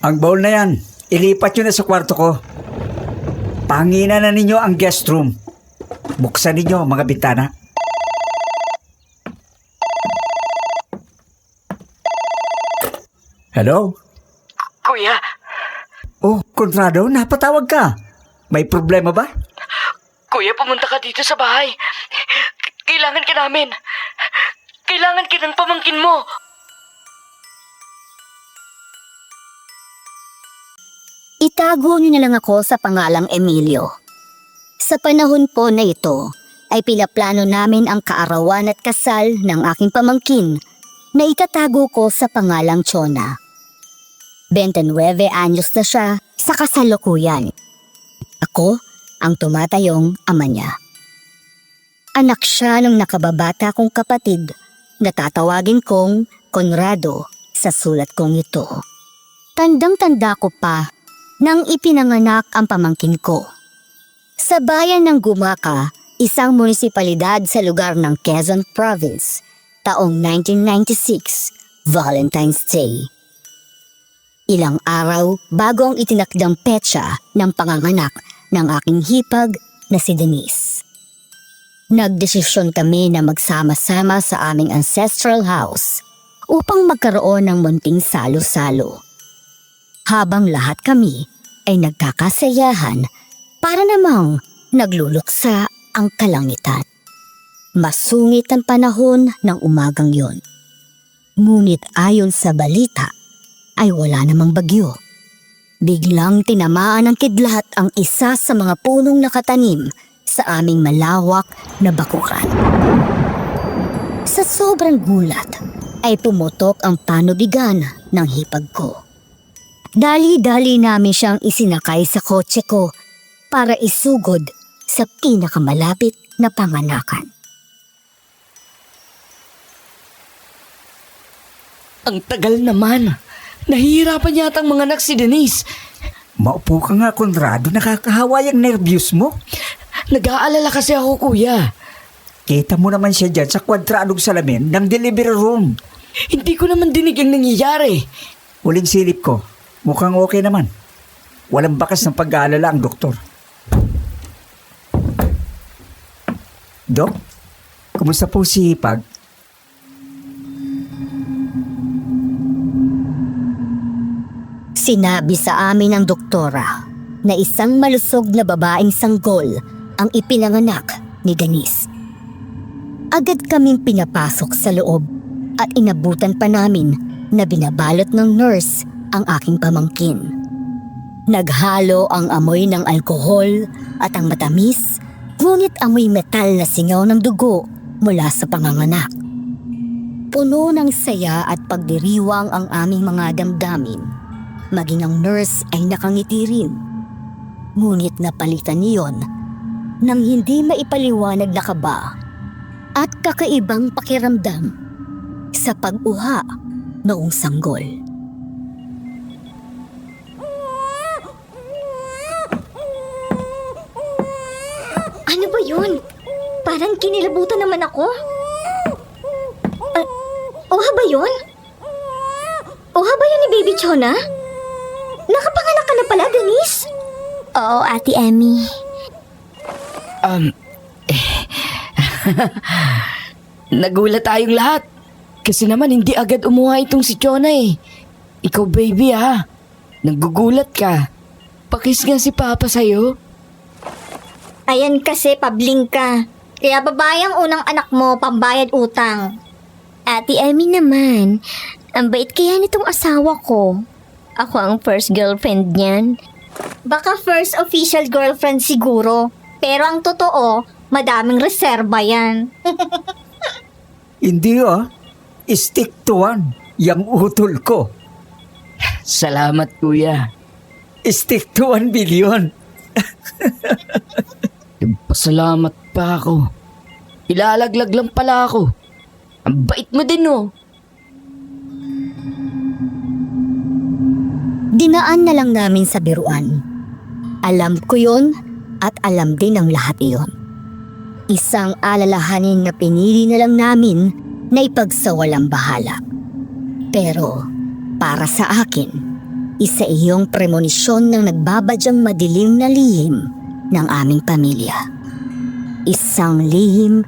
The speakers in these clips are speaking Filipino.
Ang bowl na yan, ilipat nyo na sa kwarto ko. Pangina na ninyo ang guest room. Buksan ninyo ang mga bintana. Hello? Kuya, Oh, Conrado, napatawag ka. May problema ba? kuya, pumunta ka dito sa bahay. Kailangan ka namin. Kailangan ka ng pamangkin mo. Itago niyo na lang ako sa pangalang Emilio. Sa panahon po na ito, ay pinaplano namin ang kaarawan at kasal ng aking pamangkin na itatago ko sa pangalang Chona. 29 anyos na siya sa kasalukuyan. Ako ang tumatayong ama niya. Anak siya ng nakababata kong kapatid na tatawagin kong Conrado sa sulat kong ito. Tandang-tanda ko pa nang ipinanganak ang pamangkin ko. Sa bayan ng Gumaca, isang munisipalidad sa lugar ng Quezon Province, taong 1996, Valentine's Day. Ilang araw bago ang itinakdang petsa ng panganganak ng aking hipag na si Denise. Nagdesisyon kami na magsama-sama sa aming ancestral house upang magkaroon ng munting salo-salo. Habang lahat kami ay nagkakasayahan para namang nagluluksa ang kalangitan. Masungit ang panahon ng umagang yon. Ngunit ayon sa balita ay wala namang bagyo. Biglang tinamaan ng kidlat ang isa sa mga punong nakatanim sa aming malawak na bakuran. Sa sobrang gulat ay pumutok ang panubigan ng hipag ko. Dali-dali namin siyang isinakay sa kotse ko para isugod sa pinakamalapit na panganakan. Ang tagal naman. Nahihirapan yata ang mga anak si Denise. Maupo ka nga, Conrado. Nakakahawa yung nervyos mo. Nag-aalala kasi ako, kuya. Kita mo naman siya dyan sa kwadradong salamin ng delivery room. Hindi ko naman dinig ang nangyayari. Huling silip ko, mukhang okay naman. Walang bakas ng pag-aalala ang doktor. Dok, kumusta po si Pag? Sinabi sa amin ng doktora na isang malusog na babaeng sanggol ang ipinanganak ni Denise. Agad kaming pinapasok sa loob at inabutan pa namin na binabalot ng nurse ang aking pamangkin. Naghalo ang amoy ng alkohol at ang matamis, ngunit amoy metal na singaw ng dugo mula sa panganganak. Puno ng saya at pagdiriwang ang aming mga damdamin. Maging ang nurse ay nakangiti rin. Ngunit napalitan niyon nang hindi maipaliwanag na kaba at kakaibang pakiramdam sa pag-uha noong sanggol. Ano ba yun? Parang kinilabutan naman ako. Oha ba yun? Oha ba yun ni Baby Chona? Nakapanganak ka na pala, Denise? Oo, Ate Emmy. Nagulat tayong lahat. Kasi naman hindi agad umuha itong si Chona eh. Ikaw, baby, ha? Nagugulat ka. Pakis nga si Papa sa'yo. Ayan kasi, pabling ka. Kaya babae ang unang anak mo, pambayad utang. Ate Emmy naman, ang bait kaya nitong asawa ko. Ako ang first girlfriend niyan. Baka first official girlfriend siguro. Pero ang totoo, madaming reserba yan. Hindi stick to one, yang utol ko. Salamat, kuya. Stick to 1 billion. Pasalamat pa ako. Ilalaglag lang pala ako. Ang bait mo din, oh. Dinaan na lang namin sa biruan. Alam ko yon at alam din ng lahat iyon. Isang alalahanin na pinili na lang namin na ipagsawalang bahala. Pero para sa akin, Isa iyong premonisyon ng nagbabadyang madilim na lihim ng aming pamilya. Isang lihim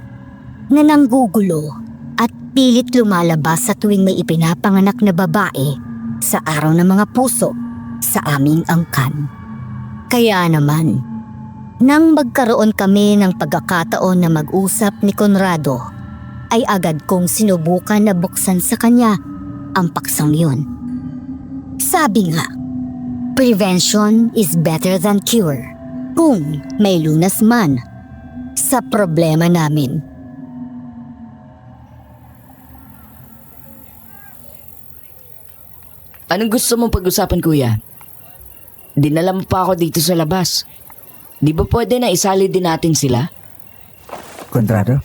na nanggugulo at pilit lumalabas sa tuwing may ipinapanganak na babae sa araw ng mga puso sa aming angkan. Kaya naman, nang magkaroon kami ng pagkakataon na mag-usap ni Conrado, ay agad kong sinubukan na buksan sa kanya ang paksang yun. Sabi nga, prevention is better than cure kung may lunas man sa problema namin. Anong gusto mong pag-usapan, kuya? Dinala mo pa ako dito sa labas. Di ba pwede na isali din natin sila? Conrado,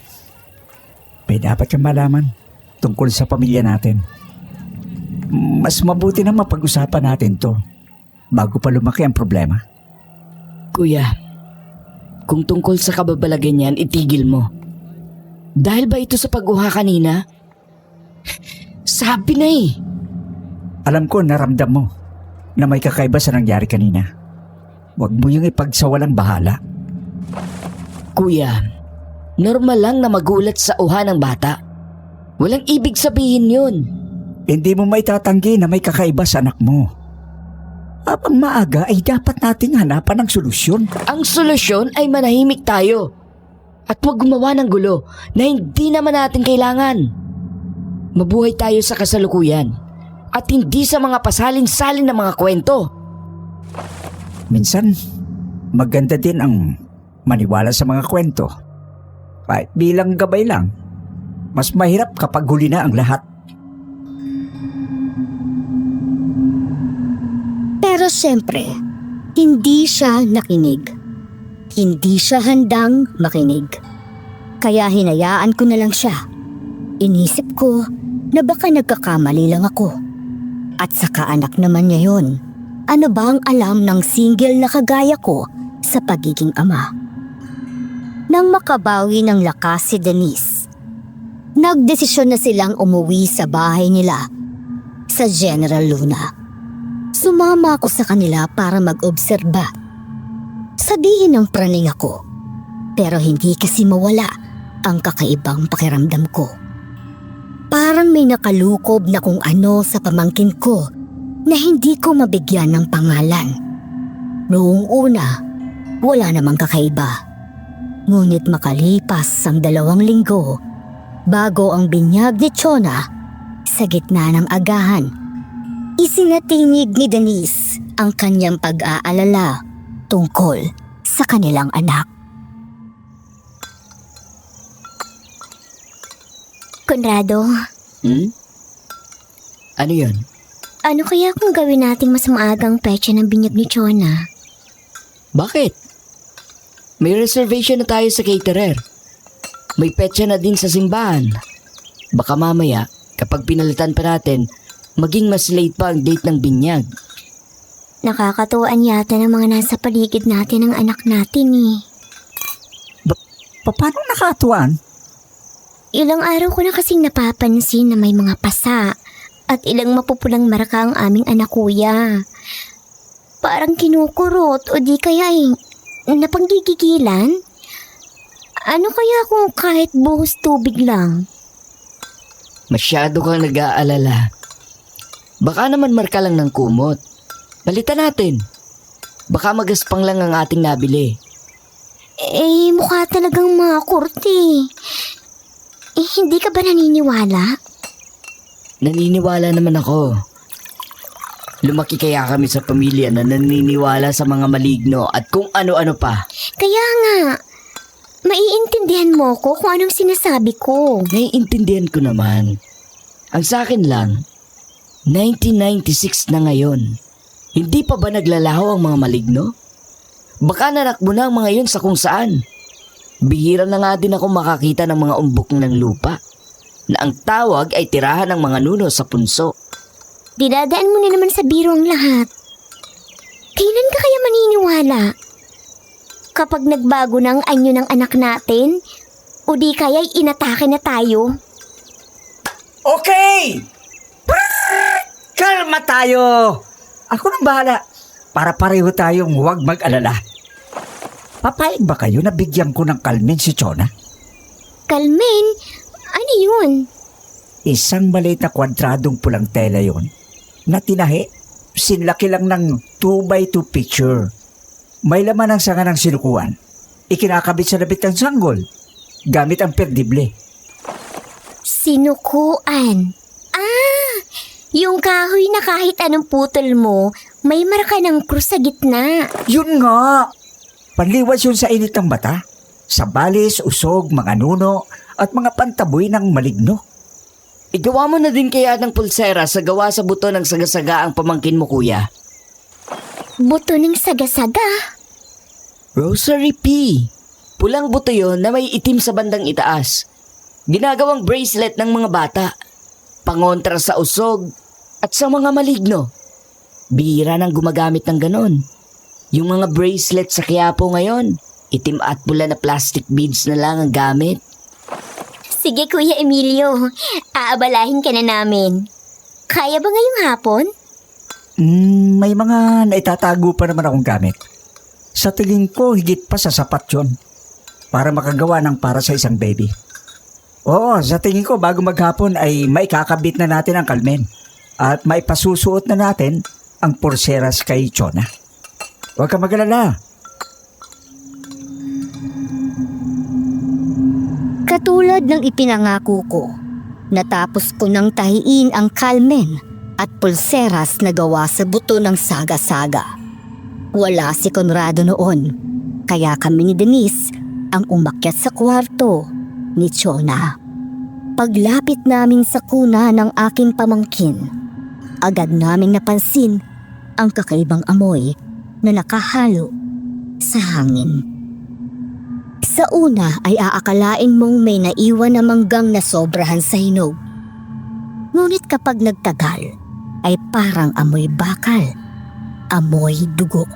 may dapat kang malaman tungkol sa pamilya natin. Mas mabuti na mapag-usapan natin to bago pa lumaki ang problema. Kuya, kung tungkol sa kababalagan yan, itigil mo. Dahil ba ito sa pag-uha kanina? Sabi na eh. Alam ko naramdam mo na may kakaiba sa nangyari kanina. Huwag mo yung ipagsawalang bahala. Kuya, normal lang na magulat sa uha ng bata. Walang ibig sabihin yun. Hindi mo maitatanggi na may kakaiba sa anak mo. Habang maaga ay dapat nating hanapan ng solusyon. Ang solusyon ay manahimik tayo. At huwag gumawa ng gulo na hindi naman natin kailangan. Mabuhay tayo sa kasalukuyan. At hindi sa mga pasalin-salin na mga kwento. Minsan, maganda din ang maniwala sa mga kwento. Kahit bilang gabay lang, mas mahirap kapag huli na ang lahat. Pero siyempre, hindi siya nakinig. Hindi siya handang makinig. Kaya hinayaan ko na lang siya. Inisip ko na baka nagkakamali lang ako. At saka anak naman niya yun. Ano ba ang alam ng single na kagaya ko sa pagiging ama? Nang makabawi ng lakas si Denise, nagdesisyon na silang umuwi sa bahay nila sa General Luna. Sumama ako sa kanila para mag-obserba. Sabihin ng praning ako, pero hindi kasi mawala ang kakaibang pakiramdam ko. Parang may nakalukob na kung ano sa pamangkin ko na hindi ko mabigyan ng pangalan. Noong una, wala namang kakaiba. Ngunit makalipas ang 2 linggo, bago ang binyag ni Chona sa gitna ng agahan, isinatinig ni Denise ang kanyang pag-aalala tungkol sa kanilang anak. Conrado, Ano yun? ano kaya kung gawin nating mas maagang petsa ng binyag ni Chona? Bakit? May reservation na tayo sa caterer. May petsa na din sa simbahan. Baka mamaya, kapag pinalitan pa natin, maging mas late pa ang date ng binyag. Nakakatuwaan yata ng mga nasa paligid natin ang anak natin eh. Paano nakatuan? Ilang araw ko na kasing napapansin na may mga pasa at ilang mapupulang maraka ang aming anak kuya. Parang kinukurot o di kaya napanggigigilan? Ano kaya kung kahit buhos tubig lang? Masyado kang nag-aalala. Baka naman marka lang ng kumot. Balitan natin. Baka magaspang lang ang ating nabili. Mukha talagang makurt eh. Hindi ka ba naniniwala? Naniniwala naman ako. Lumaki kaya kami sa pamilya na naniniwala sa mga maligno at kung ano-ano pa. Kaya nga, maiintindihan mo ko kung anong sinasabi ko. Naiintindihan ko naman. Ang sa akin lang, 1996 na ngayon. Hindi pa ba naglalaho ang mga maligno? Baka nanakbo na ang mga yun sa kung saan. Bihira na nga din ako makakita ng mga umbok ng lupa na ang tawag ay tirahan ng mga nuno sa punso. Dinadaan mo na naman sa biro ang lahat. Kailan ka kaya maniniwala? Kapag nagbago na ang anyo ng anak natin, o di kaya'y inatake na tayo? Okay! Kalma tayo! Ako nang bahala para pareho tayong huwag mag-alala. Papayag ba kayo na bigyan ko ng kalmen si Chona? Kalmen? Ano yun? Isang maliit na kwadradong pulang tela yon na tinahi, sinlaki lang ng 2x2 picture. May laman ng sanga ng sinukuan. Ikinakabit sa labit ng sanggol gamit ang perdible. Sinukuan. Ah! Yung kahoy na kahit anong putol mo, may marka ng krus sa gitna. Yun nga! Panliwas yun sa init ng mata, sa balis, usog, mga nuno, at mga pantaboy ng maligno. Igawa mo na din kaya ng pulsera sa gawa sa buto ng saga-saga ang pamangkin mo, kuya. Buto ng saga-saga. Rosary P. Pulang buto yon na may itim sa bandang itaas. Ginagawang bracelet ng mga bata. Pangontra sa usog at sa mga maligno. Bihira nang gumagamit ng ganon. Yung mga bracelet sa Quiapo ngayon, itim at pula na plastic beads na lang ang gamit. Sige, Kuya Emilio. Aabalahin ka na namin. Kaya ba ngayong hapon? May mga naitatago pa naman akong gamit. Sa tingin ko, higit pa sa sapat yun para makagawa ng para sa isang baby. Oo, sa tingin ko bago maghapon ay maikakabit na natin ang kalmen at maipasusuot na natin ang pulseras kay Chona. Huwag ka mag-alala. Katulad ng ipinangako ko, natapos ko nang tahiin ang kalmen at pulseras na gawa sa buto ng saga-saga. Wala si Conrado noon, kaya kami ni Denise ang umakyat sa kwarto ni Chona. Paglapit namin sa kuna ng aking pamangkin, agad naming napansin ang kakaibang amoy na nakahalo sa hangin. Sa una ay aakalain mong may naiwan na manggang na sobrahan sa hinog. Ngunit kapag nagtagal ay parang amoy bakal, amoy dugo.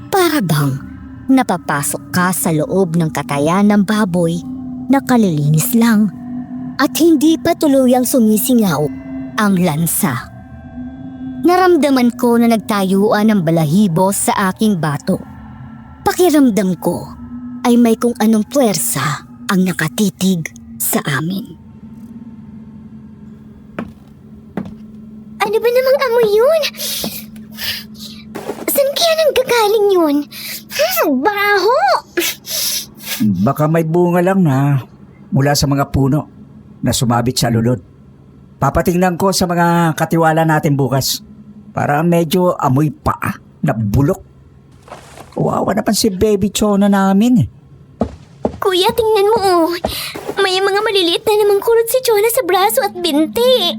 Para bang napapasok ka sa loob ng katayan ng baboy na kalilinis lang at hindi pa tuluyang sumisingaw ang lansa. Naramdaman ko na nagtayuan ng balahibo sa aking bato. Pakiramdam ko ay may kung anong puwersa ang nakatitig sa amin. Ano ba namang amoy yun? Saan kaya nanggagaling yun? Baho! Baka may bunga lang na mula sa mga puno na sumabit sa lulod. Papatingnan ko sa mga katiwala natin bukas para medyo amoy paa na bulok. Kawawa naman si Baby Chona namin eh. Kuya, tingnan mo oh. May mga maliliit na namang kulot si Chona sa braso at binti.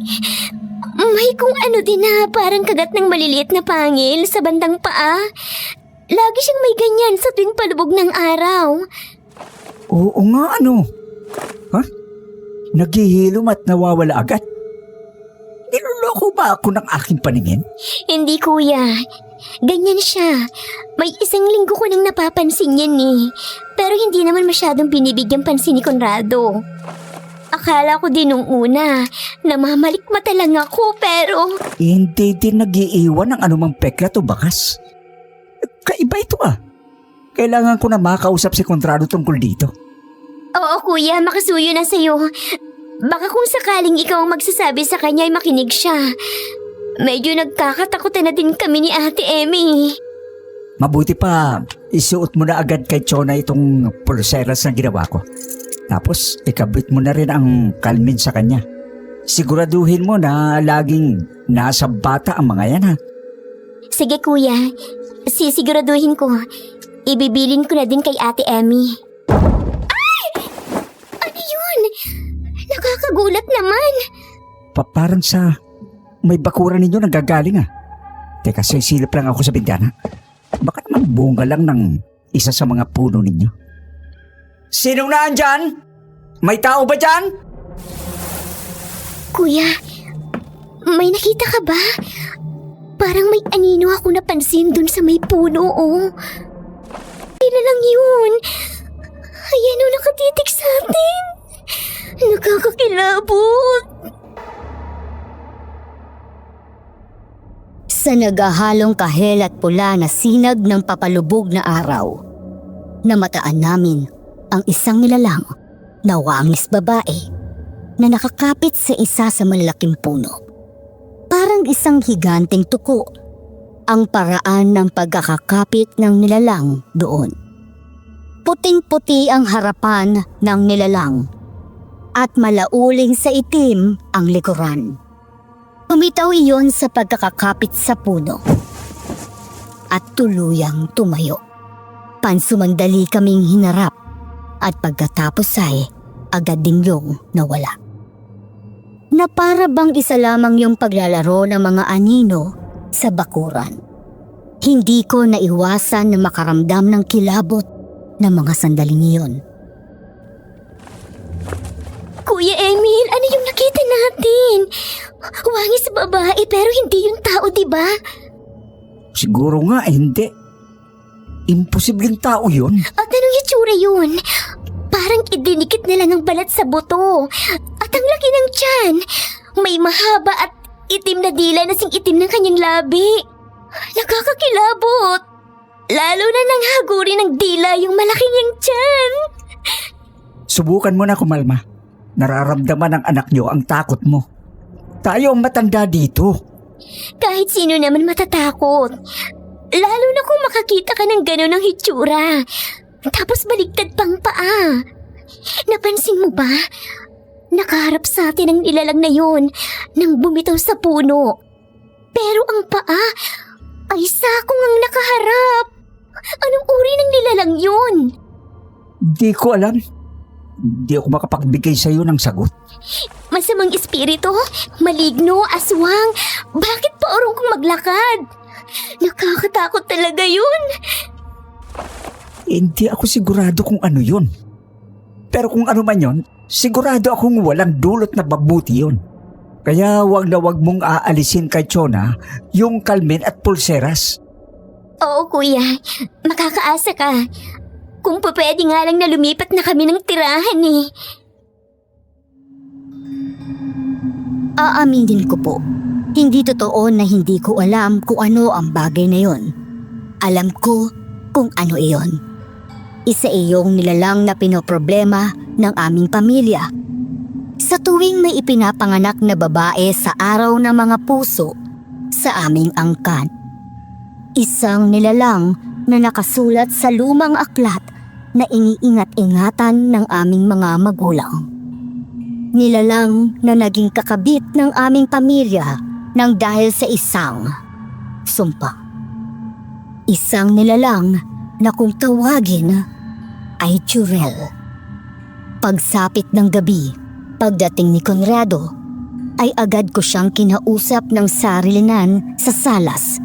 May kung ano din na parang kagat ng maliliit na pangil sa bandang paa. Lagi siyang may ganyan sa tuwing palubog ng araw. Oo nga ano. Ha? Naghihilom at nawawala agad. Niloloko ba ako ng aking paningin? Hindi kuya. Ganyan siya. May isang linggo ko nang napapansin yan eh. Pero hindi naman masyadong binibigyang pansin ni Conrado. Akala ko din nung una, namamalikmata lang ako pero... Hindi din nag-iiwan ng anumang peklat o bakas. Kaiba ito ah. Kailangan ko na makausap si Conrado tungkol dito. Oo kuya, makasuyo na sa'yo. Baka kung sakaling ikaw ang magsasabi sa kanya ay makinig siya. Medyo nagkakatakutan na din kami ni Ate Emmy. Mabuti pa, isuot mo na agad kay Chona itong pulseras na ginawa ko. Tapos, ikabit mo na rin ang kalmin sa kanya. Siguraduhin mo na laging nasa bata ang mga yan ha. Sige kuya, sisiguraduhin ko. Ibibilin ko na din kay Ate Emmy. Ay! Ano yun? Nakakagulat naman. Parang sa may bakuran ninyo nanggagaling ah. Teka, sisilip lang ako sa bintana. Baka naman bunga lang ng isa sa mga puno ninyo. Sinong naandyan? May tao ba dyan? Kuya, may nakita ka ba? Parang may anino ako napansin dun sa may puno, oh. Kailan lang yun? Ayan, oh, nakatitig sa atin. Nakakakilabot. Sa nagahalong kahel at pula na sinag ng papalubog na araw, namataan namin ang isang nilalang na wangis babae na nakakapit sa isa sa malalaking puno. Parang isang higanteng tuko ang paraan ng pagkakakapit ng nilalang doon. Puting-puti ang harapan ng nilalang at malauling sa itim ang likuran. Umitaw iyon sa pagkakakapit sa puno at tuluyang tumayo. Pansumandali kaming hinarap at pagkatapos ay agad din yung nawala. Na para bang isa lamang yung paglalaro ng mga anino sa bakuran. Hindi ko naiwasan na makaramdam ng kilabot ng mga sandaling iyon. Kuya Emil, ano yung nakita natin? Wangis babae pero hindi yung tao, di ba? Siguro nga hindi. Imposibleng tao yun. At anong itsura yun? Parang idinikit nila ng balat sa buto. At ang laki ng tiyan. May mahaba at itim na dila na sing itim ng kanyang labi. Nakakakilabot. Lalo na nang haguri ng dila yung malaki niyang tiyan. Subukan mo na kumalma. Nararamdaman ng anak niyo ang takot mo. Tayo ang matanda dito. Kahit sino naman matatakot. Lalo na kung makakita ka ng gano'n ng hitsura. Tapos baligtad pang paa. Napansin mo ba? Nakaharap sa atin ang nilalang na yun nang bumitaw sa puno. Pero ang paa ay sakong ang nakaharap. Anong uri ng nilalang yun? Di ko alam. Di ako makapagbigay sa iyo ng sagot. Masamang espiritu? Maligno? Aswang? Bakit pa orong kong maglakad? Nakakatakot talaga yun. Hindi ako sigurado kung ano yun. Pero kung ano man yun, sigurado akong walang dulot na mabuti yun. Kaya wag na wag mong aalisin kay Chona yung kalmin at pulseras. Oo, kuya. Makakaasa ka. Kung pwede nga lang na lumipat na kami ng tirahan eh. Aaminin ko po, hindi totoo na hindi ko alam kung ano ang bagay na yon. Alam ko kung ano iyon. Isa iyong nilalang na pinoproblema ng aming pamilya. Sa tuwing may ipinapanganak na babae sa araw ng mga puso sa aming angkan. Isang nilalang na nakasulat sa lumang aklat na iniingat-ingatan ng aming mga magulang. Nilalang na naging kakabit ng aming pamilya nang dahil sa isang sumpa. Isang nilalang na kung tawagin ay Churel. Pagsapit ng gabi, pagdating ni Conrado, ay agad ko siyang kinausap ng sarilinan sa salas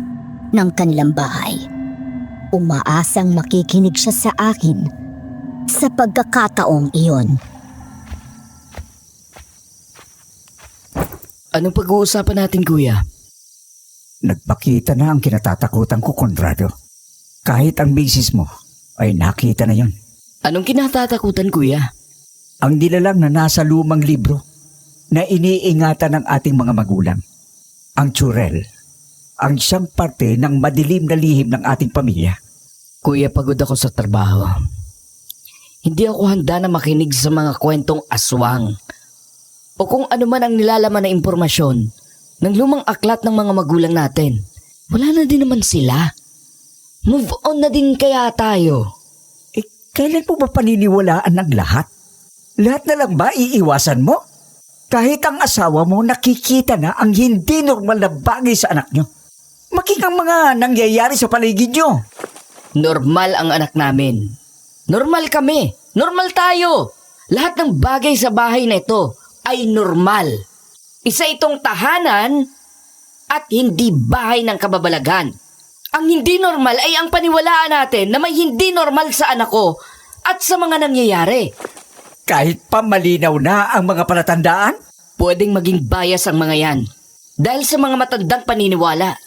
ng kanilang bahay. Umaasang makikinig siya sa akin sa pagkakataong iyon. Anong pag-uusapan natin, kuya? Nagpakita na ang kinatatakutan ko, Conrado. Kahit ang misis mo ay nakita na yon. Anong kinatatakutan, kuya? Ang nilalang na nasa lumang libro na iniingatan ng ating mga magulang. Ang Churel. Ang siyang parte ng madilim na lihim ng ating pamilya. Kuya, pagod ako sa trabaho. Hindi ako handa na makinig sa mga kwentong aswang o kung ano man ang nilalaman na impormasyon ng lumang aklat ng mga magulang natin. Wala na din naman sila. Move on na din kaya tayo. Kailan mo ba paniniwalaan ng lahat? Lahat na lang ba iiwasan mo? Kahit ang asawa mo nakikita na ang hindi normal na bagay sa anak nyo. Makikang mga nangyayari sa paligid nyo. Normal ang anak namin. Normal kami. Normal tayo. Lahat ng bagay sa bahay na ito ay normal. Isa itong tahanan at hindi bahay ng kababalagan. Ang hindi normal ay ang paniwalaan natin na may hindi normal sa anak ko at sa mga nangyayari. Kahit pa malinaw na ang mga palatandaan? Pwedeng maging bias ang mga yan. Dahil sa mga matandang paniniwala.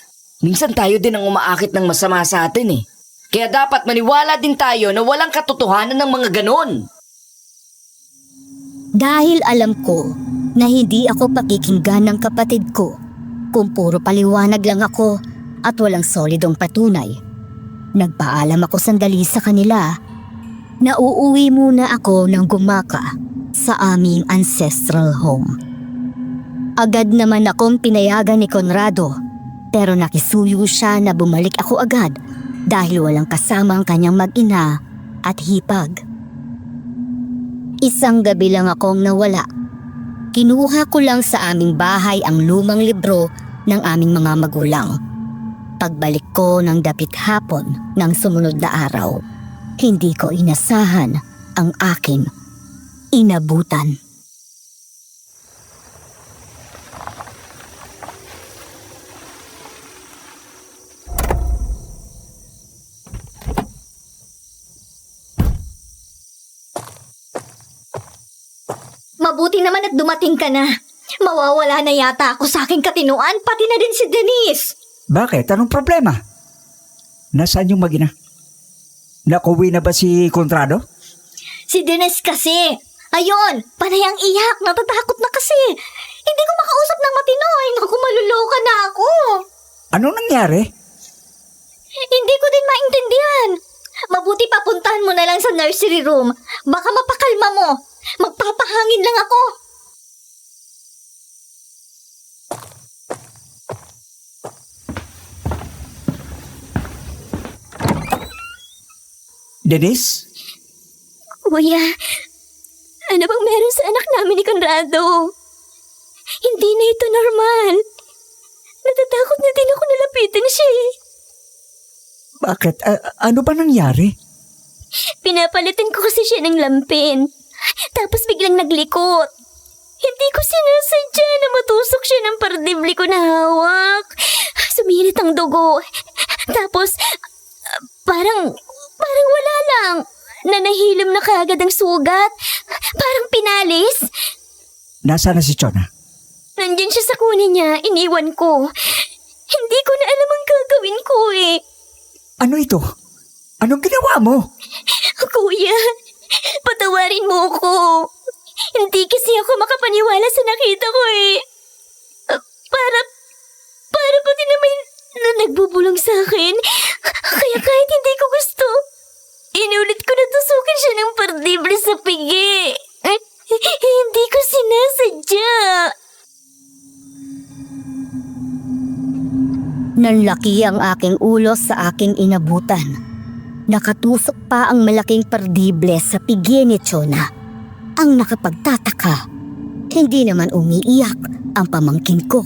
Minsan tayo din ang umaakit ng masama sa atin eh. Kaya dapat maniwala din tayo na walang katotohanan ng mga ganon. Dahil alam ko na hindi ako pakikinggan ng kapatid ko. Kung puro paliwanag lang ako at walang solidong patunay. Nagpaalam ako sandali sa kanila na uuwi muna ako ng Gumaka sa aming ancestral home. Agad naman akong pinayagan ni Conrado pero nakisuyo siya na bumalik ako agad dahil walang kasama ang kanyang mag-ina at hipag. Isang gabi lang akong nawala. Kinuha ko lang sa aming bahay ang lumang libro ng aming mga magulang. Pagbalik ko ng dapit hapon ng sumunod na araw, hindi ko inasahan ang aking inabutan. Mabuti naman at dumating ka na. Mawawala na yata ako sa aking katinuan, pati na din si Denise. Bakit? Anong problema? Nasaan yung mag-ina? Nakuwi na ba si Contrado? Si Denise kasi. Ayun, panayang iyak, natatakot na kasi. Hindi ko makausap ng matino. Ay, naku, maluloka na ako. Anong nangyari? Hindi ko din maintindihan. Mabuti papuntahan mo na lang sa nursery room. Baka mapakalma mo. Magpapahangin lang ako. Denise? Kuya, ano bang meron sa anak namin ni Conrado? Hindi na ito normal. Natatakot na din ako na lapitan siya eh. Bakit? Ano ba nangyari? Pinapalitan ko kasi siya ng lampin. Tapos biglang naglikot. Hindi ko sinasadya na matusok siya ng pardibli ko na hawak. Sumirit ang dugo. Tapos, parang wala lang. Nanahilom na kaagad ang sugat. Parang pinalis. Nasaan na si Chona? Nandyan siya sa kunin niya, iniwan ko. Hindi ko na alam ang gagawin ko eh. Ano ito? Anong ginawa mo? Kuya, patawarin mo ako. Hindi kasi ako makapaniwala sa nakita ko eh. Para pati naman na nagbubulong sa akin. Kaya kahit hindi ko gusto, inulit ko na tusukin siya ng pardible sa pigi. Hindi ko sinasadya. Nanlaki ang aking ulo sa aking inabutan. Nakatusok pa ang malaking pardible sa pigi ni Chona. Ang nakapagtataka, hindi naman umiiyak ang pamangkin ko.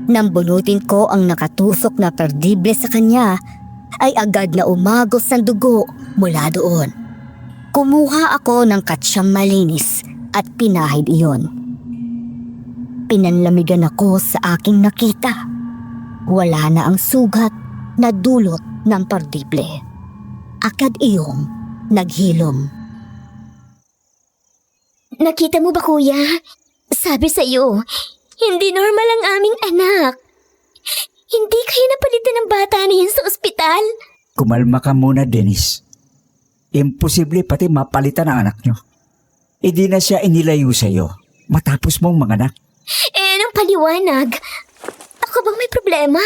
Nang bunutin ko ang nakatusok na pardible sa kanya, ay agad na umagos ng dugo mula doon. Kumuha ako ng katsyang malinis at pinahid iyon. Pinanlamigan ako sa aking nakita. Wala na ang sugat na dulot ng pardible. Agad iyong naghilom. Nakita mo ba, kuya? Sabi sa'yo, hindi normal ang aming anak. Hindi kayo napalitan ng bata niyan sa ospital? Kumalma ka muna, Denise. Imposible pati mapalitan ang anak nyo. Hindi na siya inilayo sa'yo matapos mong manganak. Anong paliwanag? Ako bang may problema?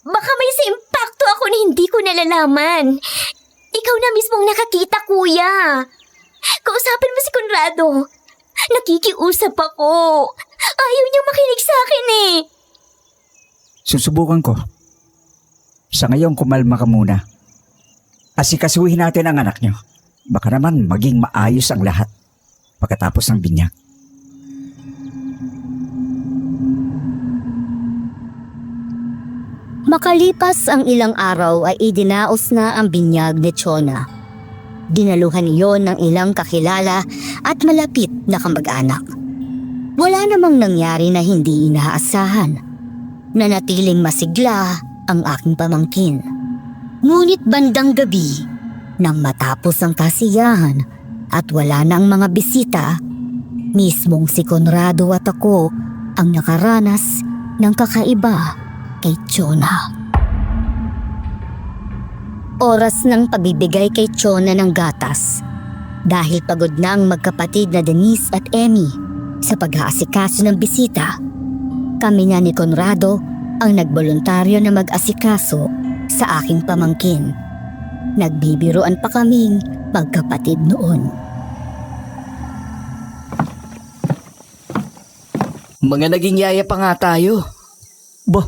Baka may sa impacto ako na hindi ko nalalaman. Ikaw na mismong nakakita, kuya. Kausapin mo si Conrado. Nakikiusap ako. Ayaw niyang makinig sa akin eh. Susubukan ko. Sa ngayon, kumalma ka muna. Asikasuhin natin ang anak nyo. Baka naman maging maayos ang lahat pagkatapos ng binyag. Makalipas ang ilang araw ay idinaos na ang binyag ni Chona. Dinaluhan iyon ng ilang kakilala at malapit na kamag-anak. Wala namang nangyari na hindi inaasahan. Nanatiling masigla ang aking pamangkin. Ngunit bandang gabi, nang matapos ang kasiyahan at wala na ang mga bisita, mismong si Conrado at ako ang nakaranas ng kakaiba kay Chona. Oras ng pagbibigay kay Chona ng gatas dahil pagod na ang magkapatid na Denise at Emmy sa pag-aasikaso ng bisita. Kami na ni Conrado ang nagboluntaryo na mag-asikaso sa aking pamangkin. Nagbibiruan pa kaming magkapatid noon. Mga naging yaya pa nga tayo. Bah,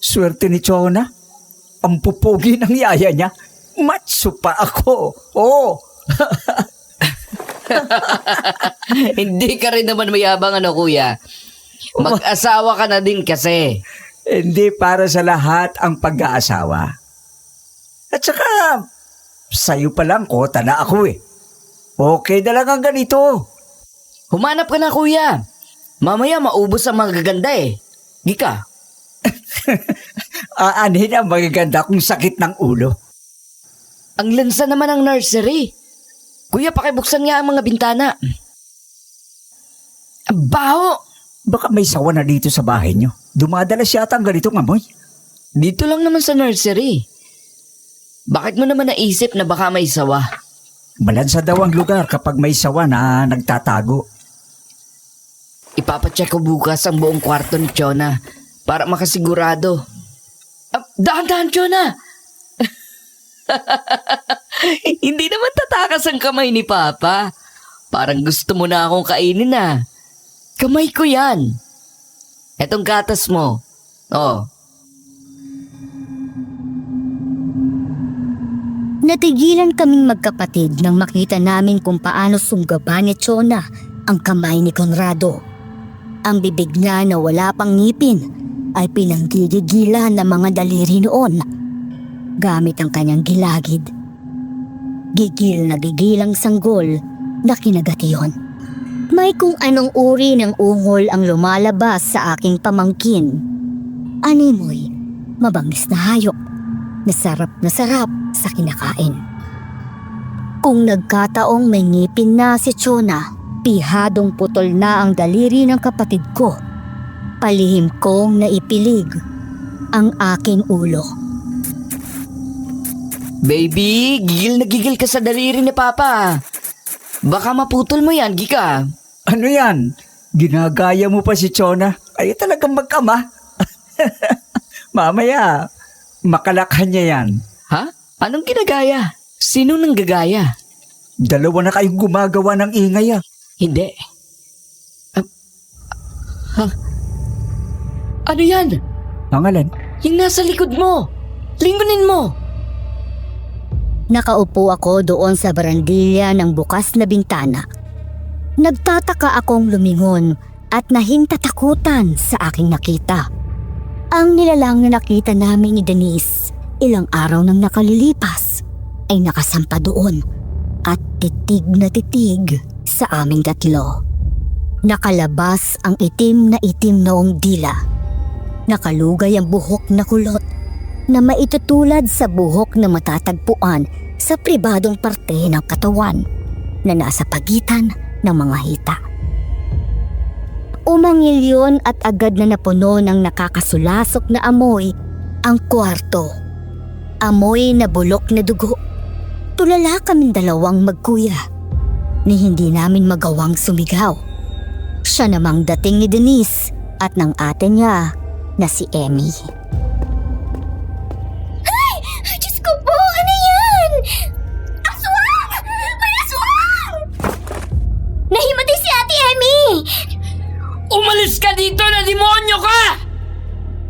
swerte ni Chona. Ang pupugi ng yaya niya. Matso pa ako. Oh, Hindi ka rin naman mayabang ano kuya. Mag-asawa ka na din kasi. hindi para sa lahat ang pag-aasawa. At saka, sa'yo pa lang kota na ako eh. Okay na lang ang ganito. Humanap ka na kuya. Mamaya maubos ang mga gaganda eh. Gika. Aanhin ang magaganda kong sakit ng ulo. Ang lansa naman ang nursery. Kuya, pakibuksan nga ang mga bintana. Ang baho! Baka may sawa na dito sa bahay niyo. Dumadalas yata ang ganitong amoy. Dito lang naman sa nursery. Bakit mo naman naisip na baka may sawa? Malansa daw ang lugar kapag may sawa na nagtatago. Ipapacheck ko bukas ang buong kwarto ni Chona para makasigurado. Dahan-dahan, Chona! Hindi naman tatakas ang kamay ni Papa. Parang gusto mo na akong kainin na. Kamay ko yan. Etong gatas mo. Oh. Natigilan kaming magkapatid nang makita namin kung paano sunggaban ni Chona ang kamay ni Conrado. Ang bibig niya na wala pang ngipin ay pinanggigigilan ng mga daliri noon gamit ang kanyang gilagid. Gigil na gigil ang sanggol na kinagat iyon. May kung anong uri ng ungol ang lumalabas sa aking pamangkin. Animoy, mabangis na hayop na sarap sa kinakain. Kung nagkataong may ngipin na si Chona, pihadong putol na ang daliri ng kapatid ko. Palihim kong naipilig ang aking ulo. Baby, gigil na gigil ka sa daliri ni Papa. Baka maputol mo yan, Gika. Ano yan? Ginagaya mo pa si Chona? Ay talagang magkama. Mamaya, makalakhan niya yan. Ha? Anong ginagaya? Sino nang gagaya? Dalawa na kayong gumagawa ng ingay ah. Hindi. Ano yan? Pangalan? Yung nasa likod mo. Lingunin mo. Nakaupo ako doon sa barandilya ng bukas na bintana. Nagtataka akong lumingon at nahintatakutan sa aking nakita. Ang nilalang na nakita namin ni Denise ilang araw nang nakalilipas ay nakasampa doon at titig na titig sa aming tatlo. Nakalabas ang itim noong dila. Nakalugay ang buhok na kulot na maitutulad sa buhok na matatagpuan sa pribadong parte ng katawan na nasa pagitan ng mga hita. Umangil yun at agad na napuno ng nakakasulasok na amoy ang kwarto. Amoy na bulok na dugo. Tulala kaming dalawang magkuya ni hindi namin magawang sumigaw. Siya namang dating ni Denise at ng ate niya na si Emmy. Diyos ko po, ano yan? Aswang! May aswang! Nahimatay si Ate Emmy! Umalis ka dito na demonyo ka!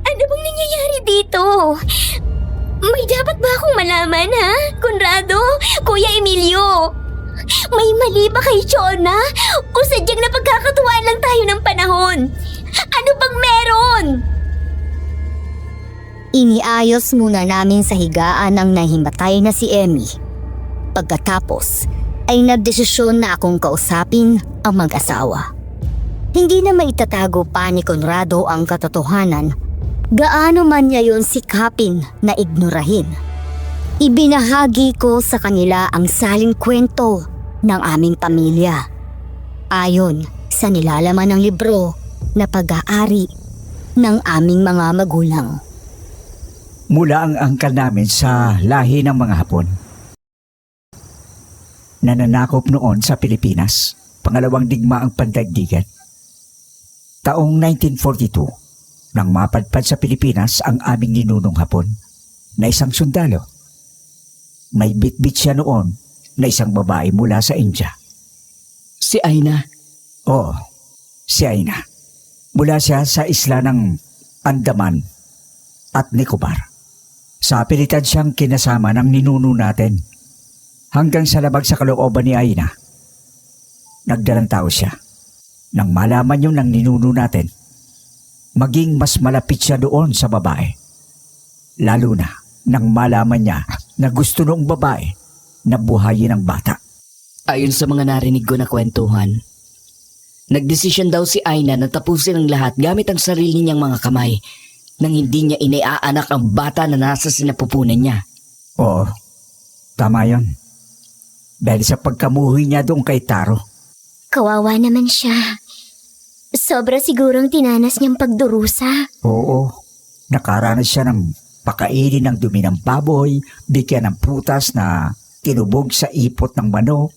Ano bang nangyayari dito? May dapat ba akong malaman, ha? Conrado, Kuya Emilio, may mali ba kay Chona? O sadyang napagkakatuwaan lang tayo ng panahon? Ano bang meron? Iniayos muna namin sa higaan ang nahimatay na si Emmy. Pagkatapos ay nagdesisyon na akong kausapin ang mag-asawa. Hindi na maitatago pa ni Conrado ang katotohanan, gaano man niya yon sikapin na ignorahin. Ibinahagi ko sa kanila ang saling kwento ng aming pamilya. Ayon sa nilalaman ng libro na pag-aari ng aming mga magulang. Mula ang angkal namin sa lahi ng mga Hapon. Nananakop noon sa Pilipinas, pangalawang digmaang pandaigdigan. Taong 1942, nang mapadpad sa Pilipinas ang aming ninunong hapon na isang sundalo. May bitbit siya noon na isang babae mula sa India. Si Aina. Oo, si Aina. Mula siya sa isla ng Andaman at Nicobar. Sa pilitan siyang kinasama ng ninuno natin hanggang sa labag sa kalooban ni Aina. Nagdalang tao siya. Nang malaman yun ng ninuno natin, maging mas malapit siya doon sa babae. Lalo na nang malaman niya na gusto noong babae na buhayin ang bata. Ayon sa mga narinig ko na kwentuhan, nagdesisyon daw si Aina na tapusin ang lahat gamit ang sarili niyang mga kamay nang hindi niya iniaanak ang bata na nasa sinapupunan niya. Oo, tama yun. Dahil sa pagkamuhi niya doon kay Taro. Kawawa naman siya. Sobra sigurong tinanas niyang pagdurusa. Oo, nakaranas siya ng pakainin ng dumi ng baboy, bigyan ng prutas na tinubog sa ipot ng manok,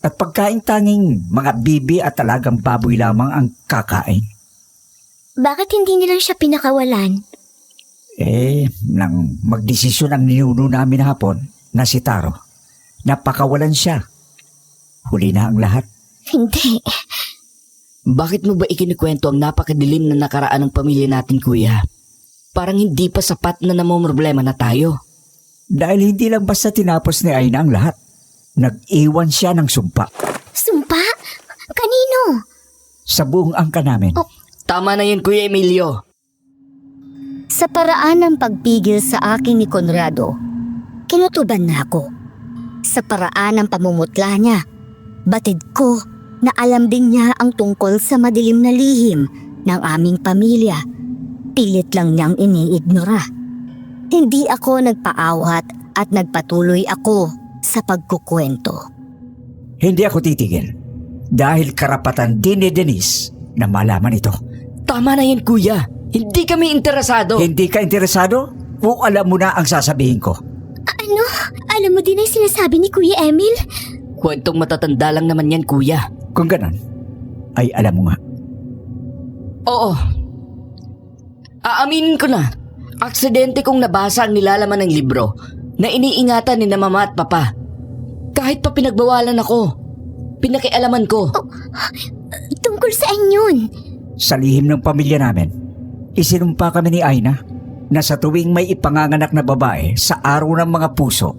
at pagkain tanging mga bibi at talagang baboy lamang ang kakain. Bakit hindi nilang siya pinakawalan? Nang magdesisyon ang ninuno namin hapon na si Taro, napakawalan siya. Huli na ang lahat. Hindi. Bakit mo ba ikinikwento ang napakadilim na nakaraan ng pamilya natin, kuya? Parang hindi pa sapat na namomroblema na tayo. Dahil hindi lang basta tinapos ni Aina ang lahat. Nag-iwan siya ng sumpa Sumpa? Kanino? sa buong angka namin. Tama na yun, Kuya Emilio. Sa paraan ng pagpigil sa akin ni Conrado, kinutuban na ako. Sa paraan ng pamumutla niya, batid ko na alam din niya ang tungkol sa madilim na lihim ng aming pamilya. Pilit lang niyang iniignora. Hindi ako nagpaawat at nagpatuloy ako sa pagkukwento. Hindi ako titigil dahil karapatan din ni Denise na malaman ito. Tama na yan, kuya. Hindi kami interesado. Hindi ka interesado? Kung alam mo na ang sasabihin ko. Ano? Alam mo din ang sinasabi ni Kuya Emil? Kwentong matatanda lang naman yan, kuya. Kung ganon, ay alam mo nga. Oo. Aaminin ko na. Aksidente kong nabasa ang nilalaman ng libro na iniingatan ni na mama at papa. Kahit pa pinagbawalan ako, pinakialaman ko. Tungkol saan yun? Sa lihim ng pamilya namin, isinumpa kami ni Aina na sa tuwing may ipanganganak na babae sa araw ng mga puso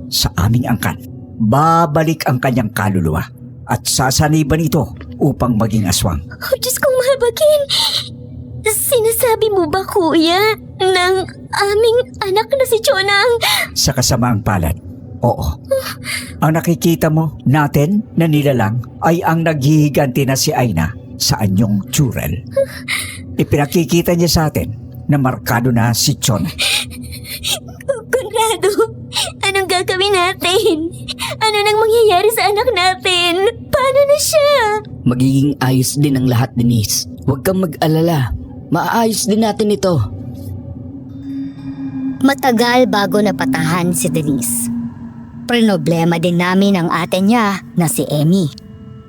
sa aming angkan, babalik ang kanyang kaluluwa at sasaniban ito upang maging aswang. Oh, Diyos kong mahabagin. Sinasabi mo ba, Kuya, ng aming anak na si Chonang? Sa kasamaang palad, oo. Ang nakikita mo natin na nilalang ay ang naghihiganti na si Aina sa anyong Churel. Ipinakikita niya sa atin na markado na si Chon. Conrado, anong gagawin natin? Ano nang mangyayari sa anak natin? Paano na siya? Magiging ayos din ang lahat, Denise. Huwag kang mag-alala. Maaayos din natin ito. Matagal bago napatahan si Denise. Problema din namin ang ate niya na si Emmy.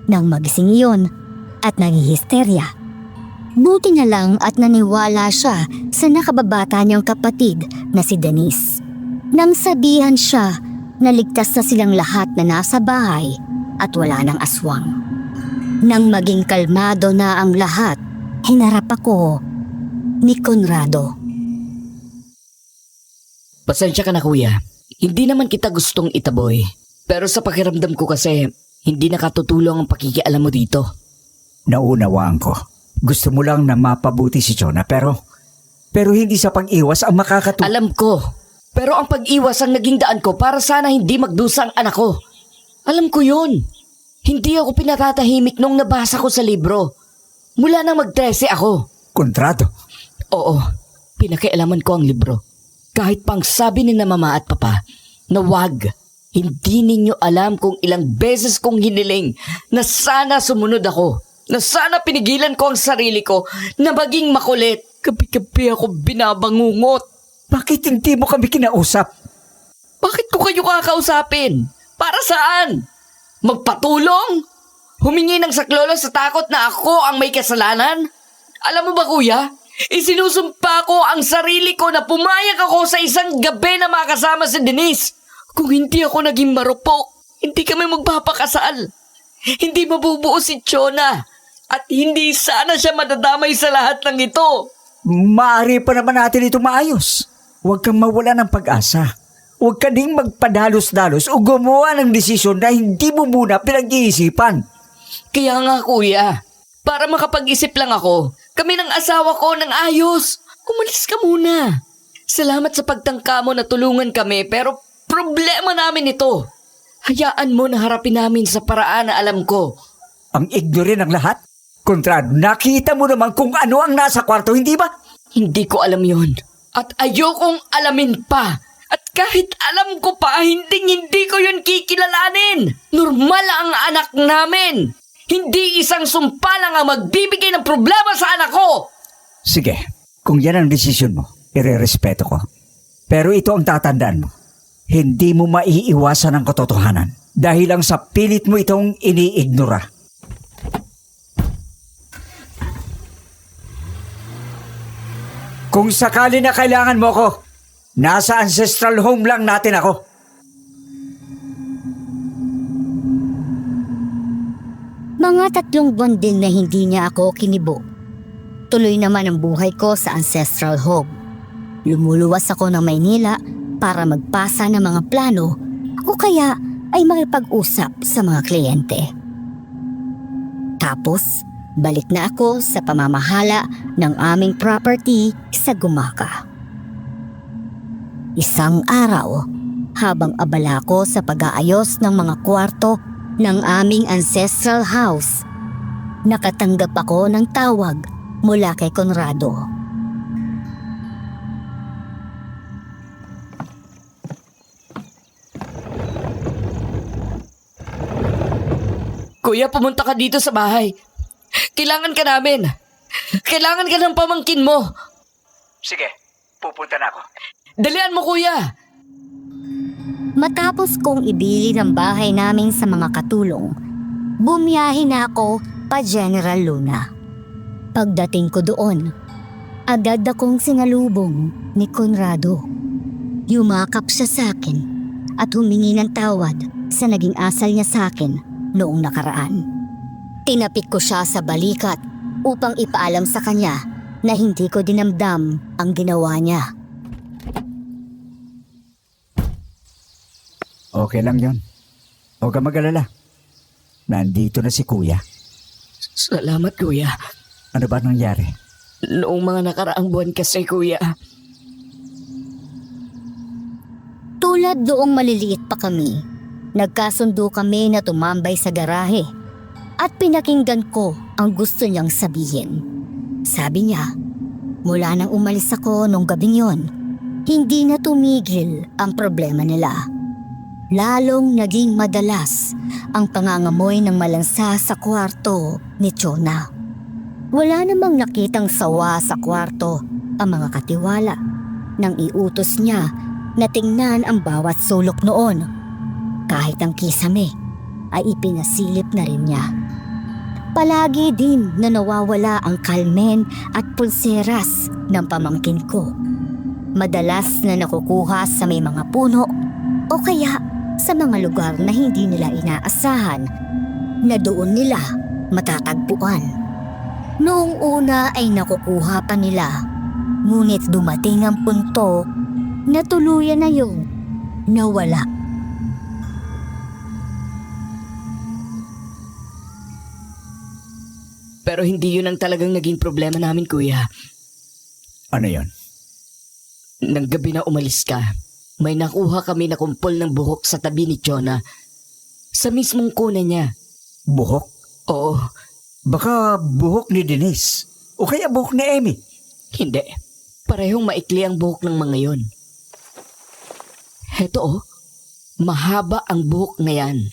Nang magising iyon at nanghihisterya. Buti na lang at naniwala siya sa nakababata niyang kapatid na si Denise. Nang sabihan siya na ligtas na silang lahat na nasa bahay at wala ng aswang. Nang maging kalmado na ang lahat, hinarap ako ni Conrado. Pasensya ka na, kuya. Hindi naman kita gustong itaboy. Pero sa pakiramdam ko kasi, hindi nakatutulong ang pakikialam mo dito. Naunawaan ko. Gusto mo lang na mapabuti si Chona pero hindi sa pag-iwas ang makakatulong. Alam ko. Pero ang pag-iwas ang naging daan ko para sana hindi magdusa ang anak ko. Alam ko yun. Hindi ako pinatatahimik nung nabasa ko sa libro. Mula nang mag-13 ako. Kontrado. Oo, pinakialaman ko ang libro. Kahit pang sabi ni na mama at papa na wag, hindi ninyo alam kung ilang beses kong hiniling na sana sumunod ako. Na sana pinigilan ko ang sarili ko na maging makulit. Gabi-gabi ako binabangungot. Bakit hindi mo kami kinausap? Bakit ko kayo kakausapin? Para saan? Magpatulong? Humingi ng saklolo sa takot na ako ang may kasalanan? Alam mo ba, kuya? Isinusumpa ko ang sarili ko na pumayag ako sa isang gabi na makasama si Denise. Kung hindi ako naging marupok, hindi kami magpapakasal. Hindi mabubuo si Chona. At hindi sana siya madadamay sa lahat ng ito. Maaari pa naman natin ito maayos. Huwag kang mawala ng pag-asa. Huwag ka ding magpadalos-dalos o gumawa ng desisyon na hindi mo muna pinag-iisipan. Kaya nga kuya, para makapag-isip lang ako, kami ng asawa ko ng ayos. Umalis ka muna. Salamat sa pagtangka mo na tulungan kami pero problema namin ito. Hayaan mo na harapin namin sa paraan na alam ko. Ang ignorant ng lahat? Kontrado, nakita mo naman kung ano ang nasa kwarto, hindi ba? Hindi ko alam yon. At ayokong alamin pa. At kahit alam ko pa, hindi ko yun kikilalanin. Normal ang anak namin. Hindi isang sumpa lang ang magbibigay ng problema sa anak ko. Sige, kung yan ang desisyon mo, irerespeto ko. Pero ito ang tatandaan mo. Hindi mo maiiwasan ang katotohanan dahil lang sa pilit mo itong iniignora. Kung sakali na kailangan mo ko, nasa ancestral home lang natin ako. Mga 3 buwan din na hindi niya ako kinibo. Tuloy naman ang buhay ko sa ancestral home. Lumuluwas ako ng Maynila para magpasa ng mga plano o kaya ay makipag-usap sa mga kliyente. Tapos, balik na ako sa pamamahala ng aming property sa Gumaca. Isang araw, habang abala ko sa pag-aayos ng mga kwarto ng aming ancestral house, nakatanggap ako ng tawag mula kay Conrado. Kuya, pumunta ka dito sa bahay. Kailangan ka namin. Kailangan ka ng pamangkin mo. Sige, pupunta na ako. Dalian mo, kuya. Matapos kong ibili ng bahay namin sa mga katulong, bumiyahe na ako pa General Luna. Pagdating ko doon, agad akong sinalubong ni Conrado. Yumakap siya sa akin at humingi ng tawad sa naging asal niya sa akin noong nakaraan. Tinapik ko siya sa balikat upang ipaalam sa kanya na hindi ko dinamdam ang ginawa niya. Okay lang yon. Huwag ka mag-alala. Nandito na si Kuya. Salamat, kuya. Ano ba nangyari? Noong mga nakaraang buwan kasi, kuya. Tulad doong maliliit pa kami, nagkasundo kami na tumambay sa garahe at pinakinggan ko ang gusto niyang sabihin. Sabi niya, mula nang umalis ako nung gabing yon, hindi na tumigil ang problema nila. Lalong naging madalas ang pangangamoy ng malansa sa kwarto ni Chona. Wala namang nakitang sawa sa kwarto ang mga katiwala nang iutos niya na tingnan ang bawat sulok noon. Kahit ang kisame ay ipinasilip na rin niya. Palagi din na nawawala ang kalmen at pulseras ng pamangkin ko. Madalas na nakukuha sa may mga puno o kaya sa mga lugar na hindi nila inaasahan na doon nila matatagpuan. Noong una ay nakukuha pa nila, ngunit dumating ang punto na tuluyan na yung nawala. Pero hindi yun ang talagang naging problema namin, kuya. Ano yon? Nang gabi na umalis ka, may nakuha kami na kumpol ng buhok sa tabi ni Chona. Sa mismong kuna niya. Buhok? Oo, Baka buhok ni Denise. O kaya buhok ni Emmy. hindi. Parehong maikli ang buhok ng mga yon. Heto oh, mahaba ang buhok na yan.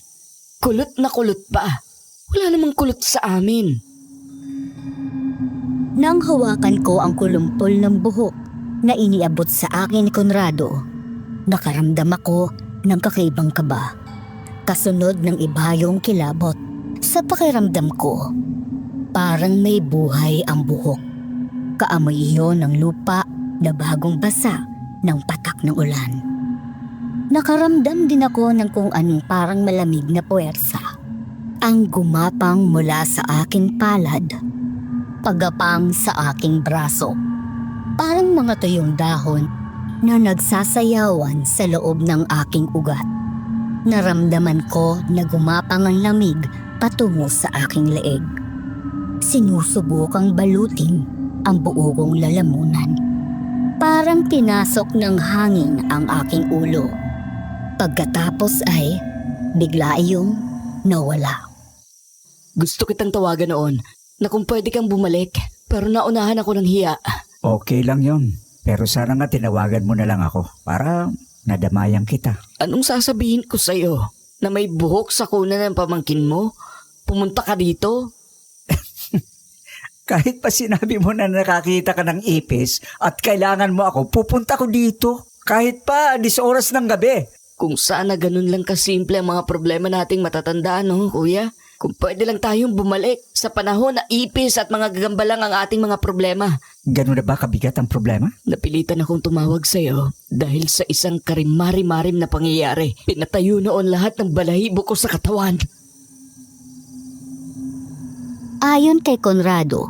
Kulot na kulot pa. Wala namang kulot sa amin. Nang hawakan ko ang kulumpol ng buhok na iniabot sa akin ni Conrado, nakaramdam ako ng kakaibang kaba. Kasunod ng ibahayong kilabot sa pakiramdam ko. Parang may buhay ang buhok. Kaamoy iyon ng lupa na bagong basa ng patak ng ulan. Nakaramdam din ako ng kung anong parang malamig na puwersa ang gumapang mula sa aking palad, pagapang sa aking braso. Parang mga tuyong dahon na nagsasayawan sa loob ng aking ugat. Naramdaman ko na gumapang ang lamig patungo sa aking leeg. Sinusubukang balutin ang buo kong lalamunan. Parang pinasok ng hangin ang aking ulo. Pagkatapos ay bigla iyong nawala. Gusto kitang tawagan noon na kung pwede kang bumalik, pero naunahan ako ng hiya. Okay lang yon. Pero sana nga tinawagan mo na lang ako para nadamayan kita. Anong sasabihin ko sa'yo? Na may buhok sa kuna ng pamangkin mo? Pumunta ka dito? Kahit pa sinabi mo na nakakita ka ng ipis at kailangan mo ako, pupunta ko dito. Kahit pa 10 oras ng gabi. Kung sana ganun lang kasimple ang mga problema nating matatanda, no, kuya? Kung pwede lang tayong bumalik sa panahon na ipis at mga gagamba lang ang ating mga problema. Ganun na ba kabigat ang problema? Napilitan akong tumawag sa'yo dahil sa isang karimari-marim na pangyayari. Pinatayo noon lahat ng balahibo ko sa katawan. Ayon kay Conrado,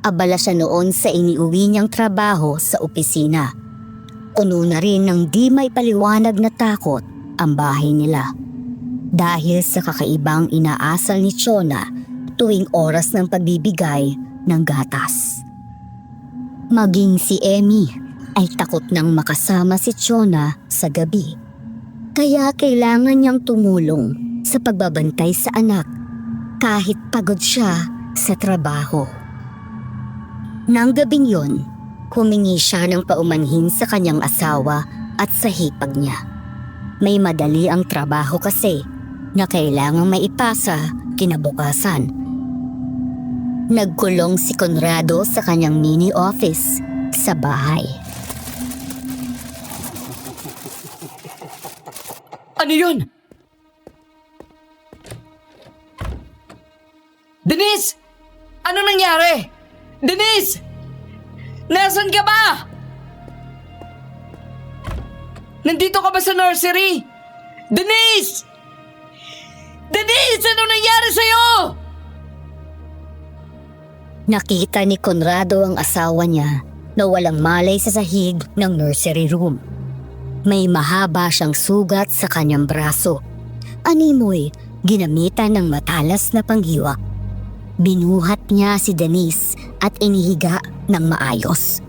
abala siya noon sa iniuwi niyang trabaho sa opisina. Puno na rin ng di may paliwanag na takot ang bahay nila. Dahil sa kakaibang inaasal ni Chona tuwing oras ng pagbibigay ng gatas. Maging si Emmy ay takot nang makasama si Chona sa gabi. Kaya kailangan niyang tumulong sa pagbabantay sa anak kahit pagod siya sa trabaho. Nang gabing yon, humingi siya ng paumanhin sa kanyang asawa at sa hipag niya. May madali ang trabaho kasi na kailangang maipasa kinabukasan. Nagkulong si Conrado sa kanyang mini office sa bahay. Ano yun? Denise! Ano nangyari? Denise! Nasaan ka ba? Nandito ka ba sa nursery? Denise! Denise! Ano nangyari sa'yo? Nakita ni Conrado ang asawa niya na walang malay sa sahig ng nursery room. May mahaba siyang sugat sa kanyang braso. Animoy, ginamitan ng matalas na panghiwa. Binuhat niya si Denise at inihiga ng maayos.